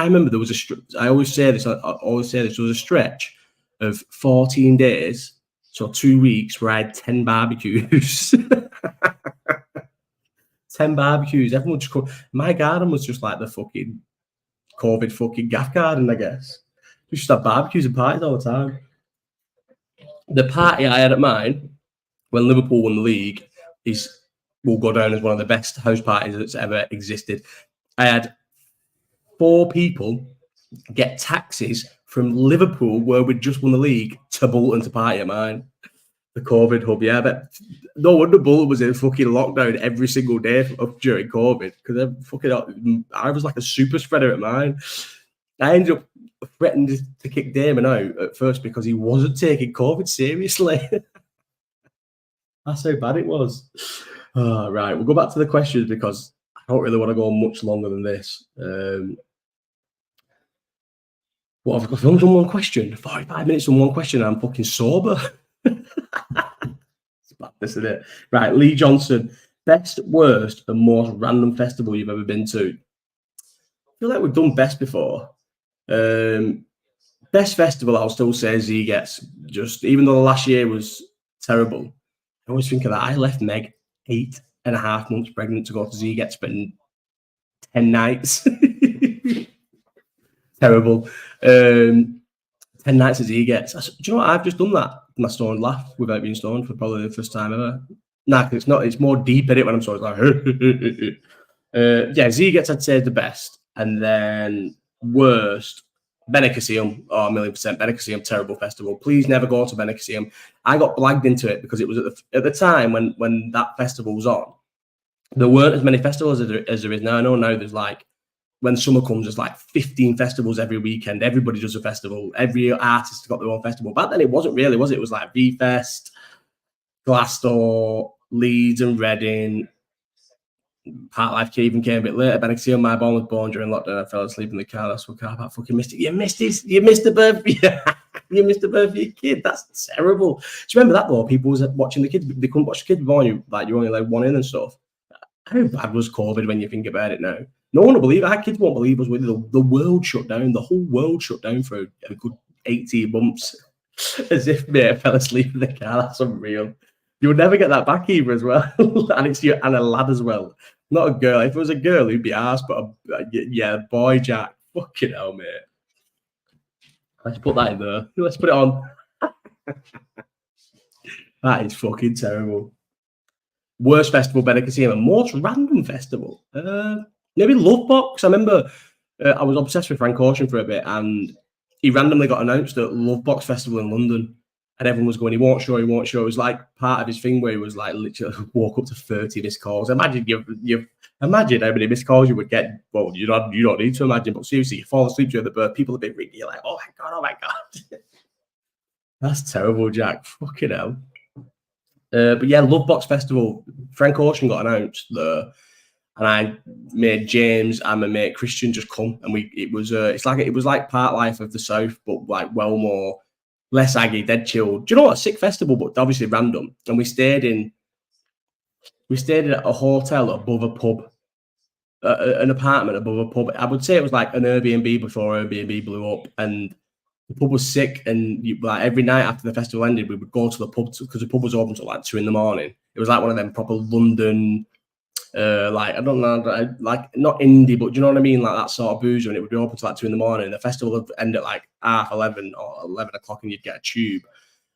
remember there was I always say this, there was a stretch of 14 days, so 2 weeks, where I had 10 barbecues. 10 barbecues. Everyone just my garden was just like the fucking COVID fucking gaff garden, I guess. We just had barbecues and parties all the time. The party I had at mine when Liverpool won the league will go down as one of the best house parties that's ever existed. I had 4 people get taxis from Liverpool, where we'd just won the league, to Bolton to party at mine. The COVID hub, yeah. But no wonder Bolton was in fucking lockdown every single day during COVID, because I was like a super spreader at mine. I ended up threatened to kick Damon out at first because he wasn't taking COVID seriously. That's how bad it was. Right, we'll go back to the questions because I don't really want to go much longer than this. What have I got? I've only done one question. 45 minutes on one question, and I'm fucking sober. It's bad, isn't it? Right, Lee Johnson. Best, worst, and most random festival you've ever been to? I feel like we've done best before. Best festival, I'll still say Z Gets. Just even though the last year was terrible, I always think of that. I left Meg 8.5 months pregnant to go to Z Gets, spend 10 nights. Terrible. 10 nights as he gets. Do you know what? I've just done that. My stoned laugh without being stoned for probably the first time ever. Nah, it's not. It's more deep in it when I'm sort of like, yeah, Z Gets, I'd say, the best. And then worst, Benicassim. Oh, 1,000,000%. Benicassim, terrible festival. Please never go to Benicassim. I got blagged into it because it was at the time when that festival was on. There weren't as many festivals as there is now. I know now there's like, when summer comes, there's like 15 festivals every weekend. Everybody does a festival. Every artist has got their own festival. Back then, it wasn't really, was it? It was like V-Fest, Glasgow, Leeds and Reading. Parklife even came a bit later. Benicassim, my born was born during lockdown. I fell asleep in the car. That's what car park fucking missed it. You missed the birthday. You missed the birthday of your kid. That's terrible. Do you remember that though? People was watching the kids. They couldn't watch the kids before you. Like you only allowed one in and stuff. How bad was COVID when you think about it now? No one will believe it. Our kids won't believe us. The world shut down. The whole world shut down for a good 18 months. As if I fell asleep in the car. That's unreal. You would never get that back either as well. and a lad as well. Not a girl. If it was a girl, he'd be arsed. But yeah, boy, Jack. Fucking hell, mate. Let's put that in there. Let's put it on. That is fucking terrible. Worst festival, Benicassim, and most random festival. Maybe Lovebox. I remember I was obsessed with Frank Ocean for a bit, and he randomly got announced at Lovebox Festival in London, and everyone was going, he won't show. It was like part of his thing where he was like literally walk up to 30 missed calls. Imagine you imagine how many missed calls you would get. Well, you don't need to imagine, but seriously, you fall asleep during the birth, people have been ringing you like, oh my god. That's terrible, Jack. Fucking hell. But yeah, Lovebox Festival. Frank Ocean got announced there, and I made James and my mate Christian just come, and it was like Parklife of the South, but like well more less aggy, dead chilled. Do you know what? A sick festival, but obviously random. And we stayed in a hotel above a pub, an apartment above a pub. I would say it was like an Airbnb before Airbnb blew up, and the pub was sick, and like every night after the festival ended, we would go to the pub because the pub was open till like 2 a.m. It was like one of them proper London, like I don't know, like not indie, but do you know what I mean? Like that sort of boozer, and it would be open till like 2 a.m. The festival would end at like 11:30 or 11 o'clock, and you'd get a tube,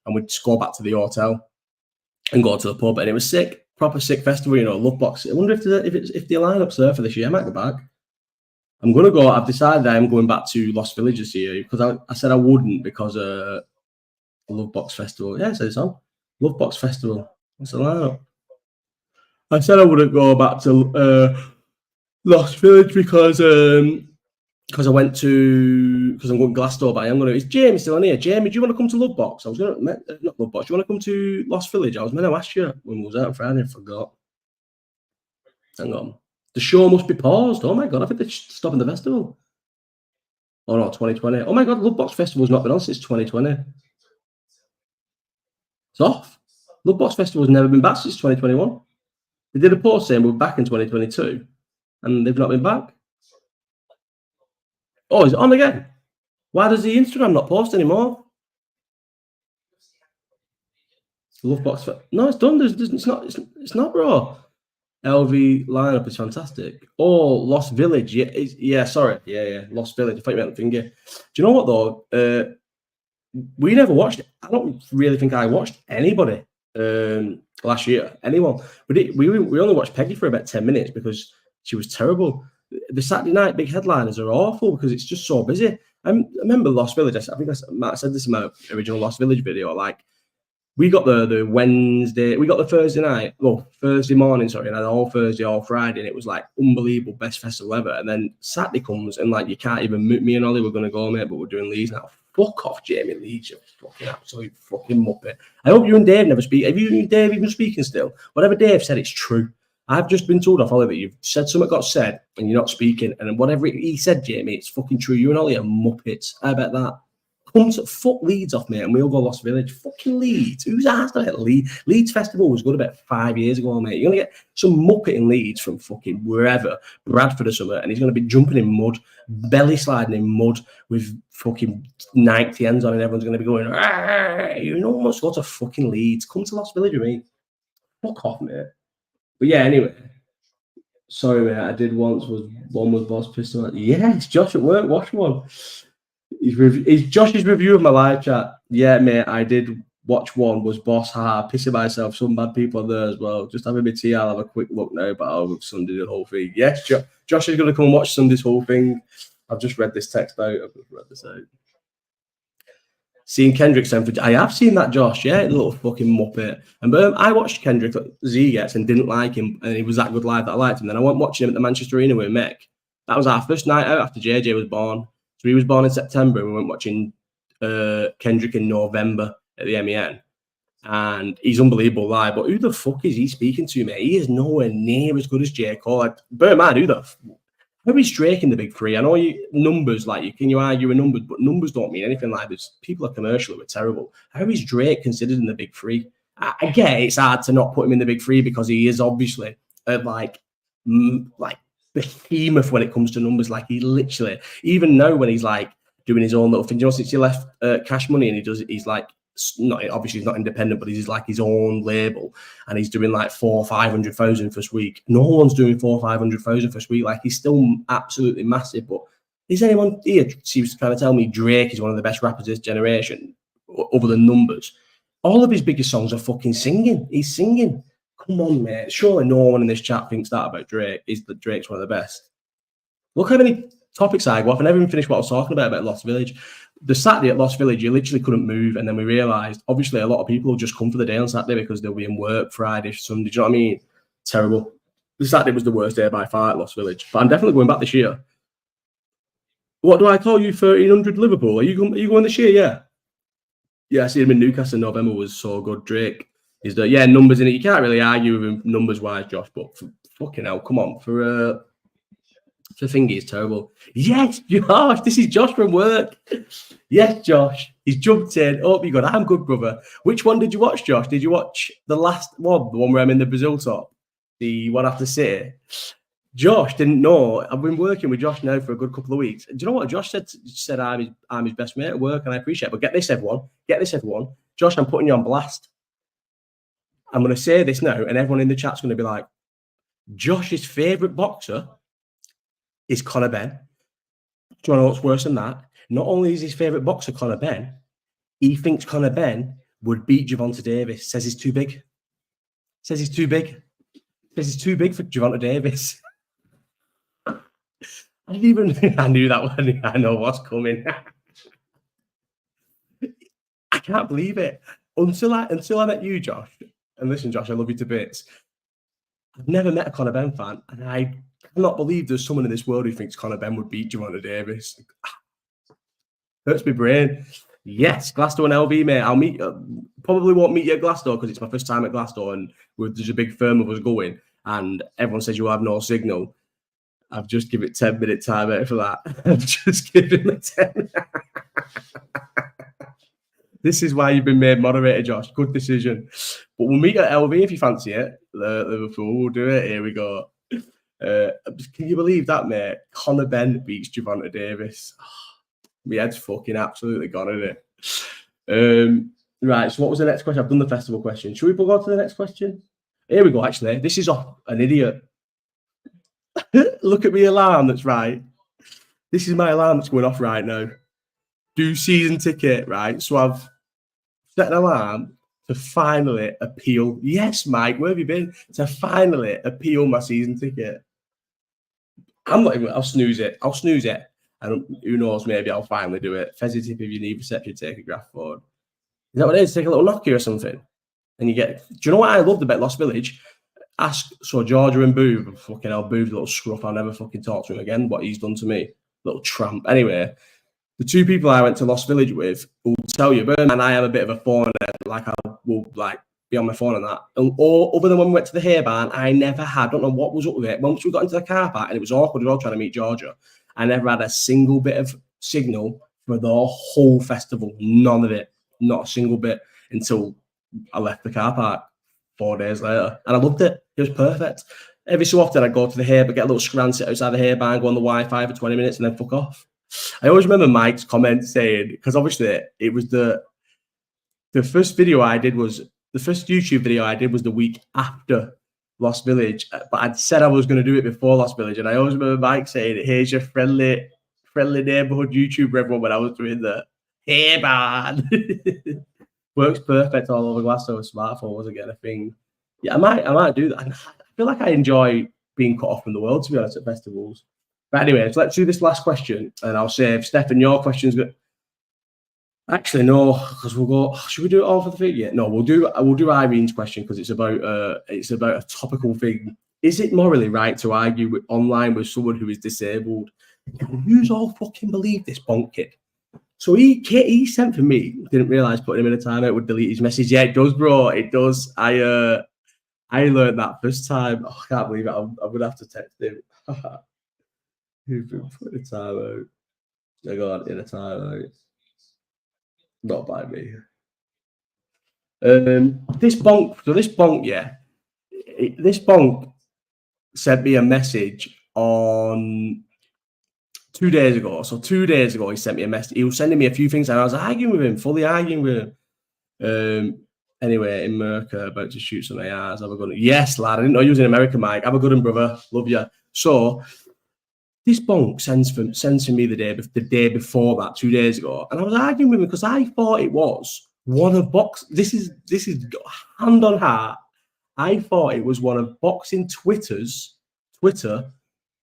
and we'd just go back to the hotel and go to the pub, and it was sick, proper sick festival. You know, Lovebox. I wonder if the lineup's there for this year. I might go back. I'm going to go. I've decided I'm going back to Lost Village this year because I said I wouldn't because Lovebox Festival. Yeah, I said it's on. Lovebox Festival. What's the lineup? I said I wouldn't go back to Lost Village because I'm going to Glasgow, but I am going to. Is Jamie still on here? Jamie, do you want to come to Lovebox? I was going to, not Lovebox. Do you want to come to Lost Village? I was meant to ask you when we was out on Friday. I forgot. Hang on. The show must be paused. Oh my god, I think they're stopping the festival. Oh no, 2020. Oh my god, Lovebox Festival's not been on since 2020. It's off. Lovebox Festival's never been back since 2021. They did a post saying we're back in 2022, and they've not been back. Oh, is it on again? Why does the Instagram not post anymore? Lovebox. No, it's done. It's not, bro. LV lineup is fantastic. Oh, Lost Village. Yeah, sorry. Yeah. Lost Village. I thought you meant the finger. Do you know what though? We never watched it. I don't really think I watched anybody last year. Anyone. We only watched Peggy for about 10 minutes because she was terrible. The Saturday night big headliners are awful because it's just so busy. I remember Lost Village. I think I might have said this in my original Lost Village video. Like We got the Wednesday, we got the Thursday night, well, Thursday morning, sorry, and I had all Thursday, all Friday, and it was like unbelievable, best festival ever. And then Saturday comes, and like you can't even, me and Ollie were going to go, mate, but we're doing Leeds now. Fuck off, Jamie Leeds, you fucking absolute fucking muppet. I hope you and Dave never speak. Have you and Dave even speaking still? Whatever Dave said, it's true. I've just been told off Ollie that you've said something got said, and you're not speaking, and whatever he said, Jamie, it's fucking true. You and Ollie are muppets. I bet that. Come to fuck Leeds off, mate, and we'll go Lost Village. Fucking Leeds. Who's asked about Leeds? Leeds Festival was good about 5 years ago, mate. You're going to get some muppet in Leeds from fucking wherever, Bradford or somewhere, and he's going to be jumping in mud, belly sliding in mud with fucking Nike ends on, and everyone's going to be going, you know, must go to fucking Leeds. Come to Lost Village with me. Fuck off, mate. But yeah, anyway. Sorry, mate, I did once, one was Boss Pistol. Yes, Josh at work, watch one. Is Josh's review of my live chat? Yeah, mate, I did watch one. Was Boss pissing myself? Some bad people are there as well. Just having my tea. I'll have a quick look now, but I'll Sunday the whole thing. Yes, Josh is going to come and watch Sunday's whole thing. I've just read this text out. Seeing Kendrick Senford. I have seen that, Josh. Yeah, the little fucking muppet. And I watched Kendrick Z Gets and didn't like him, and he was that good live that I liked him. Then I went watching him at the Manchester Arena with Mick. That was our first night out after JJ was born. So he was born in September, and we went watching Kendrick in November at the MEN. And he's unbelievable live. But who the fuck is he speaking to, mate? He is nowhere near as good as J. Cole. Like, bear in mind, how is Drake in the big three? I know numbers, like, can you argue with numbers, but numbers don't mean anything like this. People are commercial who are terrible. How is Drake considered in the big three? I get it's hard to not put him in the big three because he is obviously like behemoth when it comes to numbers. Like, he literally, even now when he's like doing his own little thing, you know, since he left Cash Money, and he's like, not obviously he's not independent, but he's like his own label, and he's doing like 400,000 or 500,000 first week. No one's doing 400,000 or 500,000 first week. Like, he's still absolutely massive. But is anyone here seems trying to tell me Drake is one of the best rappers this generation, other than numbers? All of his biggest songs are fucking singing. He's singing. Come on, mate. Surely no one in this chat thinks that about Drake, is that Drake's one of the best. Look how many topics I go off. I never even finished what I was talking about Lost Village. The Saturday at Lost Village, you literally couldn't move. And then we realised, obviously, a lot of people will just come for the day on Saturday because they'll be in work Friday, Sunday. Do you know what I mean? Terrible. The Saturday was the worst day by far at Lost Village. But I'm definitely going back this year. What do I call you, 1300 Liverpool? Are you going this year? Yeah. Yeah, I see him in Newcastle in November was so good. Drake is the numbers in it. You can't really argue with him numbers wise, Josh. But fucking hell, come on for thingy is terrible. Yes, Josh. This is Josh from work. Yes, Josh. He's jumped in. Hope you're good. I'm good, brother. Which one did you watch, Josh? Did you watch the last one, the one where I'm in the Brazil top, the one after City? Josh didn't know. I've been working with Josh now for a good couple of weeks. Do you know what Josh said? Said I'm his best mate at work, and I appreciate it. But get this, everyone. Josh, I'm putting you on blast. I'm going to say this now, and everyone in the chat's going to be like, Josh's favourite boxer is Conor Benn. Do you want to know what's worse than that? Not only is his favourite boxer Conor Benn, he thinks Conor Benn would beat Gervonta Davis. Says he's too big. Says he's too big for Gervonta Davis. I knew that one. I know what's coming. I can't believe it. Until I met you, Josh. And listen, Josh, I love you to bits. I've never met a Conor Benn fan, and I cannot believe there's someone in this world who thinks Conor Benn would beat Gervonta Davis. Hurts my brain. Yes, Glasgow and LV, mate. I'll meet. Probably won't meet you at Glasgow because it's my first time at Glasgow, and there's a big firm of us going, and everyone says you have no signal. I've just given it 10-minute time out for that. I've just given it 10. This is why you've been made moderator, Josh. Good decision. But we'll meet at LV if you fancy it. Liverpool, we'll do it. Here we go. Can you believe that, mate? Conor Benn beats Gervonta Davis. My head's fucking absolutely gone, isn't it? Right, so what was the next question? I've done the festival question. Should we go to the next question? Here we go, actually. This is off an idiot. Look at my alarm that's right. This is my alarm that's going off right now. Do season ticket, right? So I've set an alarm to finally appeal. Yes, Mike, where have you been? To finally appeal my season ticket. I'll snooze it. And who knows, maybe I'll finally do it. Fezzy tip if you need reception, take a graph forward. that what it is? Take a little Nokia or something, and you get. Do you know what I loved about Lost Village? So Georgia and Booth, fucking hell, Booth's a little scruff. I'll never fucking talk to him again. What he's done to me, little tramp. Anyway, the two people I went to Lost Village with will tell you, and I am a bit of a phone, like I will like be on my phone and that. Or other than when we went to the hair barn, I never had. I don't know what was up with it. Once we got into the car park and it was awkward, we were all trying to meet Georgia. I never had a single bit of signal for the whole festival. None of it. Not a single bit until I left the car park 4 days later. And I loved it. It was perfect. Every so often I'd go to the hair, but get a little scran, sit outside the hair barn, go on the Wi-Fi for 20 minutes and then fuck off. I always remember Mike's comment saying, because obviously it was the first video I did was, the first YouTube video I did was the week after Lost Village, but I'd said I was going to do it before Lost Village. And I always remember Mike saying, here's your friendly neighborhood YouTuber, everyone, when I was doing the hair barn. Works perfect all over Glasgow. Smartphone wasn't getting a thing. Yeah, I might do that. I feel like I enjoy being cut off from the world, to be honest, at festivals. But anyway, so let's do this last question, and I'll save Stefan your questions. Actually, no, because we'll go. Should we do it all for the thing? Yeah, no, we'll do Irene's question because it's about a topical thing. Is it morally right to argue online with someone who is disabled? Who's all fucking believe this bonk kid? So he sent for me. Didn't realize putting him in a timeout would delete his message. Yeah, it does, bro. It does. I learned that first time. Oh, I can't believe it. I'm gonna have to text him. Who's been put in a timeout? I got in a timeout. Not by me. This bonk, yeah. This bonk sent me a message on 2 days ago. So 2 days ago, he sent me a message. He was sending me a few things, and I was fully arguing with him. Anyway, in America, about to shoot some ARs. Have a good one. Yes, lad. I didn't know you was in America, Mike. Have a good one, brother. Love you. So this bonk sends for me the day before that, 2 days ago, and I was arguing with him because I thought it was one of box. This is hand on heart. I thought it was one of boxing Twitter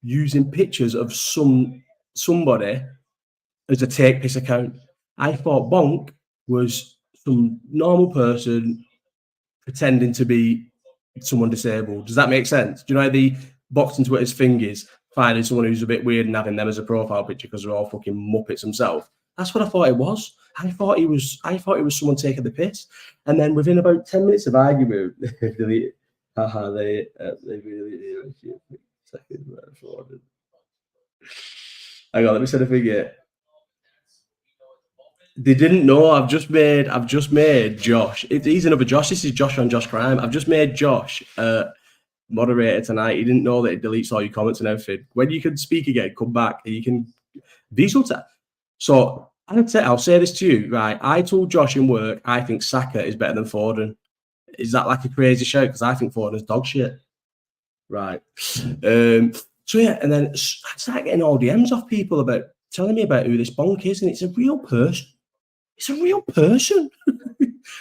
using pictures of somebody as a take piss account. I thought bonk was some normal person pretending to be someone disabled. Does that make sense? Do you know how the boxing Twitter's fingers finding someone who's a bit weird and having them as a profile picture because they're all fucking muppets themselves? That's what I thought it was. I thought it was someone taking the piss. And then within about 10 minutes of argument, they really second. Hang on, let me send a figure. They didn't know. I've just made Josh. He's another Josh. This is Josh on Josh Crime. I've just made Josh moderator tonight. He didn't know that it deletes all your comments and everything. When you can speak again, come back. You can visual tap. So I'll say this to you, right? I told Josh in work I think Saka is better than Foden. Is that like a crazy shout? Because I think Foden's dog shit. Right. So yeah, and then I started getting all DMs off people about telling me about who this bonk is, and it's a real person. It's a real person.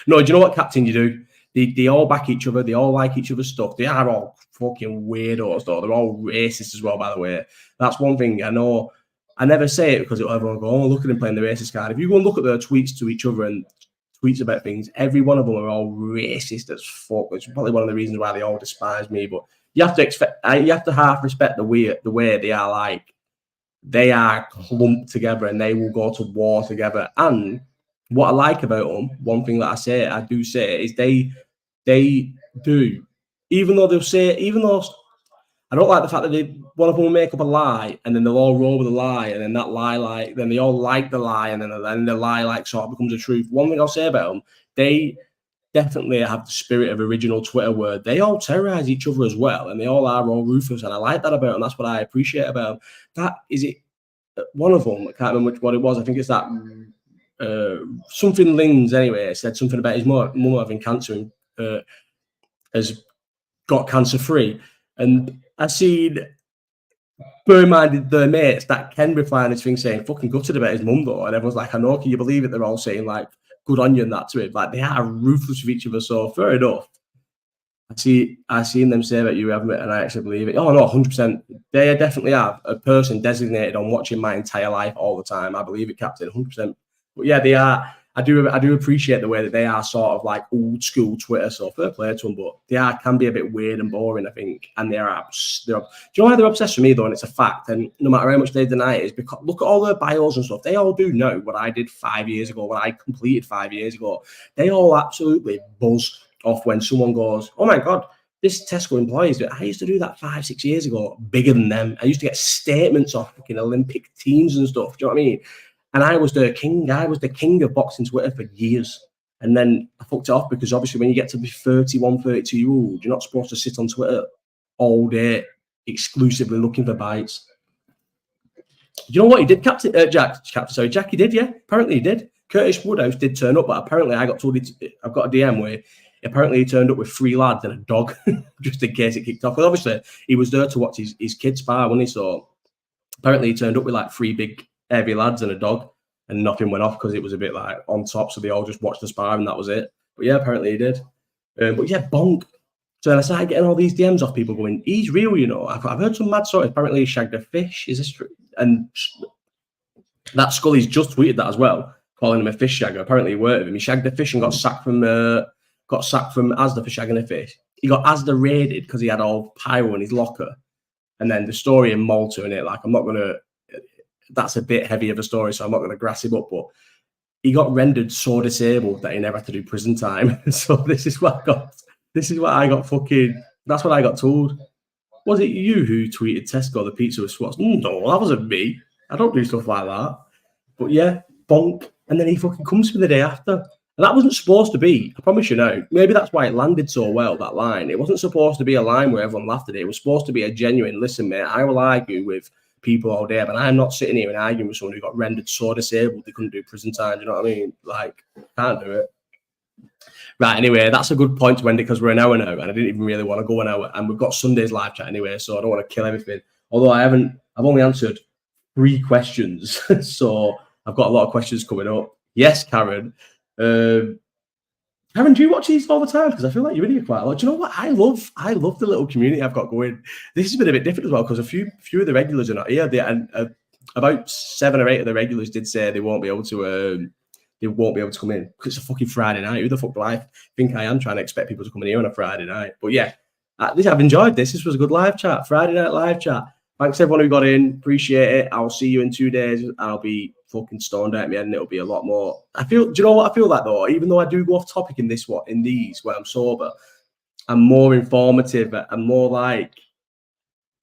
No, do you know what, Captain, you do? They all back each other. They all like each other's stuff. They are all fucking weirdos, though. They're all racist as well, by the way. That's one thing I know. I never say it because everyone will go, oh, look at them playing the racist card. If you go and look at their tweets to each other and tweets about things, every one of them are all racist as fuck. It's probably one of the reasons why they all despise me. But you have to half respect the way they are. Like, they are clumped together and they will go to war together. And what I like about them, one thing that I do say is they do, even though I don't like the fact that one of them will make up a lie and then they'll all roll with the lie, and then that lie, then they all like the lie, and then the lie sort of becomes a truth. One thing I'll say about them, they definitely have the spirit of original Twitter where they all terrorize each other as well, and they all are all ruthless, and I like that about them. That's what I appreciate about them. That is it. One of them, I can't remember what it was. I think it's that something Lings anyway said something about his mum having cancer and has got cancer free, and I seen, bear in mind, the mates that Ken replying this thing saying fucking gutted about his mum though, and everyone's like, I know, can you believe it? They're all saying like good on you and that to it. Like, they are ruthless with each other, so fair enough. I seen them say about you, haven't it? And I actually believe it. Oh no, 100%. They definitely have a person designated on watching my entire life all the time. I believe it, Captain, 100%. But yeah, they are. I do appreciate the way that they are sort of like old school Twitter, so fair play to them, but can be a bit weird and boring, I think. And do you know why they're obsessed with me though? And it's a fact. And no matter how much they deny it, is because look at all their bios and stuff. They all do know what I did 5 years ago, what I completed 5 years ago. They all absolutely buzz off when someone goes, "Oh my God, this Tesco employees, I used to do that 5, 6 years ago, bigger than them. I used to get statements off fucking Olympic teams and stuff." Do you know what I mean? And I was the king. I was the king of boxing Twitter for years. And then I fucked it off because obviously when you get to be 31, 32-year-old, you're not supposed to sit on Twitter all day exclusively looking for bites. You know what he did, Jackie did, yeah. Apparently he did. Curtis Woodhouse did turn up, but apparently I got told I've got a DM where apparently he turned up with 3 lads and a dog just in case it kicked off. Because obviously he was there to watch his kids spar, wasn't he? So apparently he turned up with like 3 big heavy lads and a dog, and nothing went off because it was a bit like on top, so they all just watched the spar and that was it. But yeah, apparently he did. But yeah, bonk. So then I started getting all these DMs off people going, "He's real, you know." I've heard some mad stories. Apparently he shagged a fish. Is this true? And that Scully's just tweeted that as well, calling him a fish shagger. Apparently he worked with him. He shagged a fish and got sacked from Asda for shagging a fish. He got Asda raided because he had all pyro in his locker. And then the story in Malta in it, like I'm not gonna. That's a bit heavy of a story, so I'm not going to grass him up. But he got rendered so disabled that he never had to do prison time. So this is what I got. This is what I got. That's what I got told. Was it you who tweeted Tesco the pizza was swats? No, that wasn't me. I don't do stuff like that. But yeah, bonk. And then he fucking comes for the day after. And that wasn't supposed to be. I promise you now. Maybe that's why it landed so well, that line. It wasn't supposed to be a line where everyone laughed at it. It was supposed to be a genuine, listen, mate, I will argue with people all day, but I'm not sitting here and arguing with someone who got rendered so disabled they couldn't do prison time. Do you know what I mean? Like, can't do it. Right, anyway, that's a good point to end it because we're an hour now, and I didn't even really want to go an hour. And we've got Sunday's live chat anyway, so I don't want to kill everything. Although I've only answered 3 questions, so I've got a lot of questions coming up. Yes, Karen. Karen, do you watch these all the time? Because I feel like you're in here quite a lot. Do you know what? I love the little community I've got going. This has been a bit different as well because a few of the regulars are not here. About 7 or 8 of the regulars did say they won't be able to come in because it's a fucking Friday night. Who the fuck do I think I am trying to expect people to come in here on a Friday night? But yeah, I've enjoyed this. This was a good live chat, Friday night live chat. Thanks everyone who got in. Appreciate it. I'll see you in 2 days. I'll be fucking stoned out me and it'll be a lot more. Do you know what I feel like though? Even though I do go off topic in these where I'm sober, I'm more informative and more like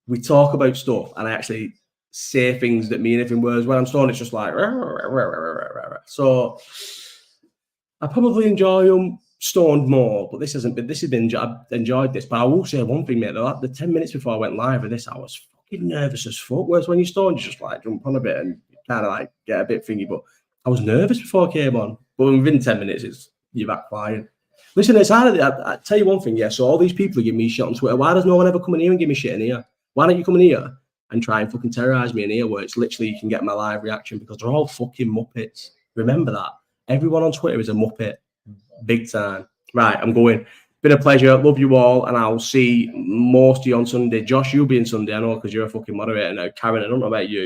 we talk about stuff and I actually say things that mean anything. Whereas when I'm stoned, it's just like so. I probably enjoy them stoned more, but this has been. I've enjoyed this, but I will say one thing, mate. The 10 minutes before I went live with this, I was fucking nervous as fuck. Whereas when you're stoned, you just like jump on a bit and kind of like get a bit thingy. But I was nervous before I came on. But within 10 minutes, you're back flying. Listen, it's hard. I tell you one thing, yeah. So all these people are giving me shit on Twitter. Why does no one ever come in here and give me shit in here? Why don't you come in here and try and fucking terrorize me in here where it's literally you can get my live reaction because they're all fucking muppets. Remember that. Everyone on Twitter is a muppet. Big time. Right, I'm going. Been a pleasure. Love you all. And I'll see most of you on Sunday. Josh, you'll be in Sunday, I know, because you're a fucking moderator now. Karen, I don't know about you.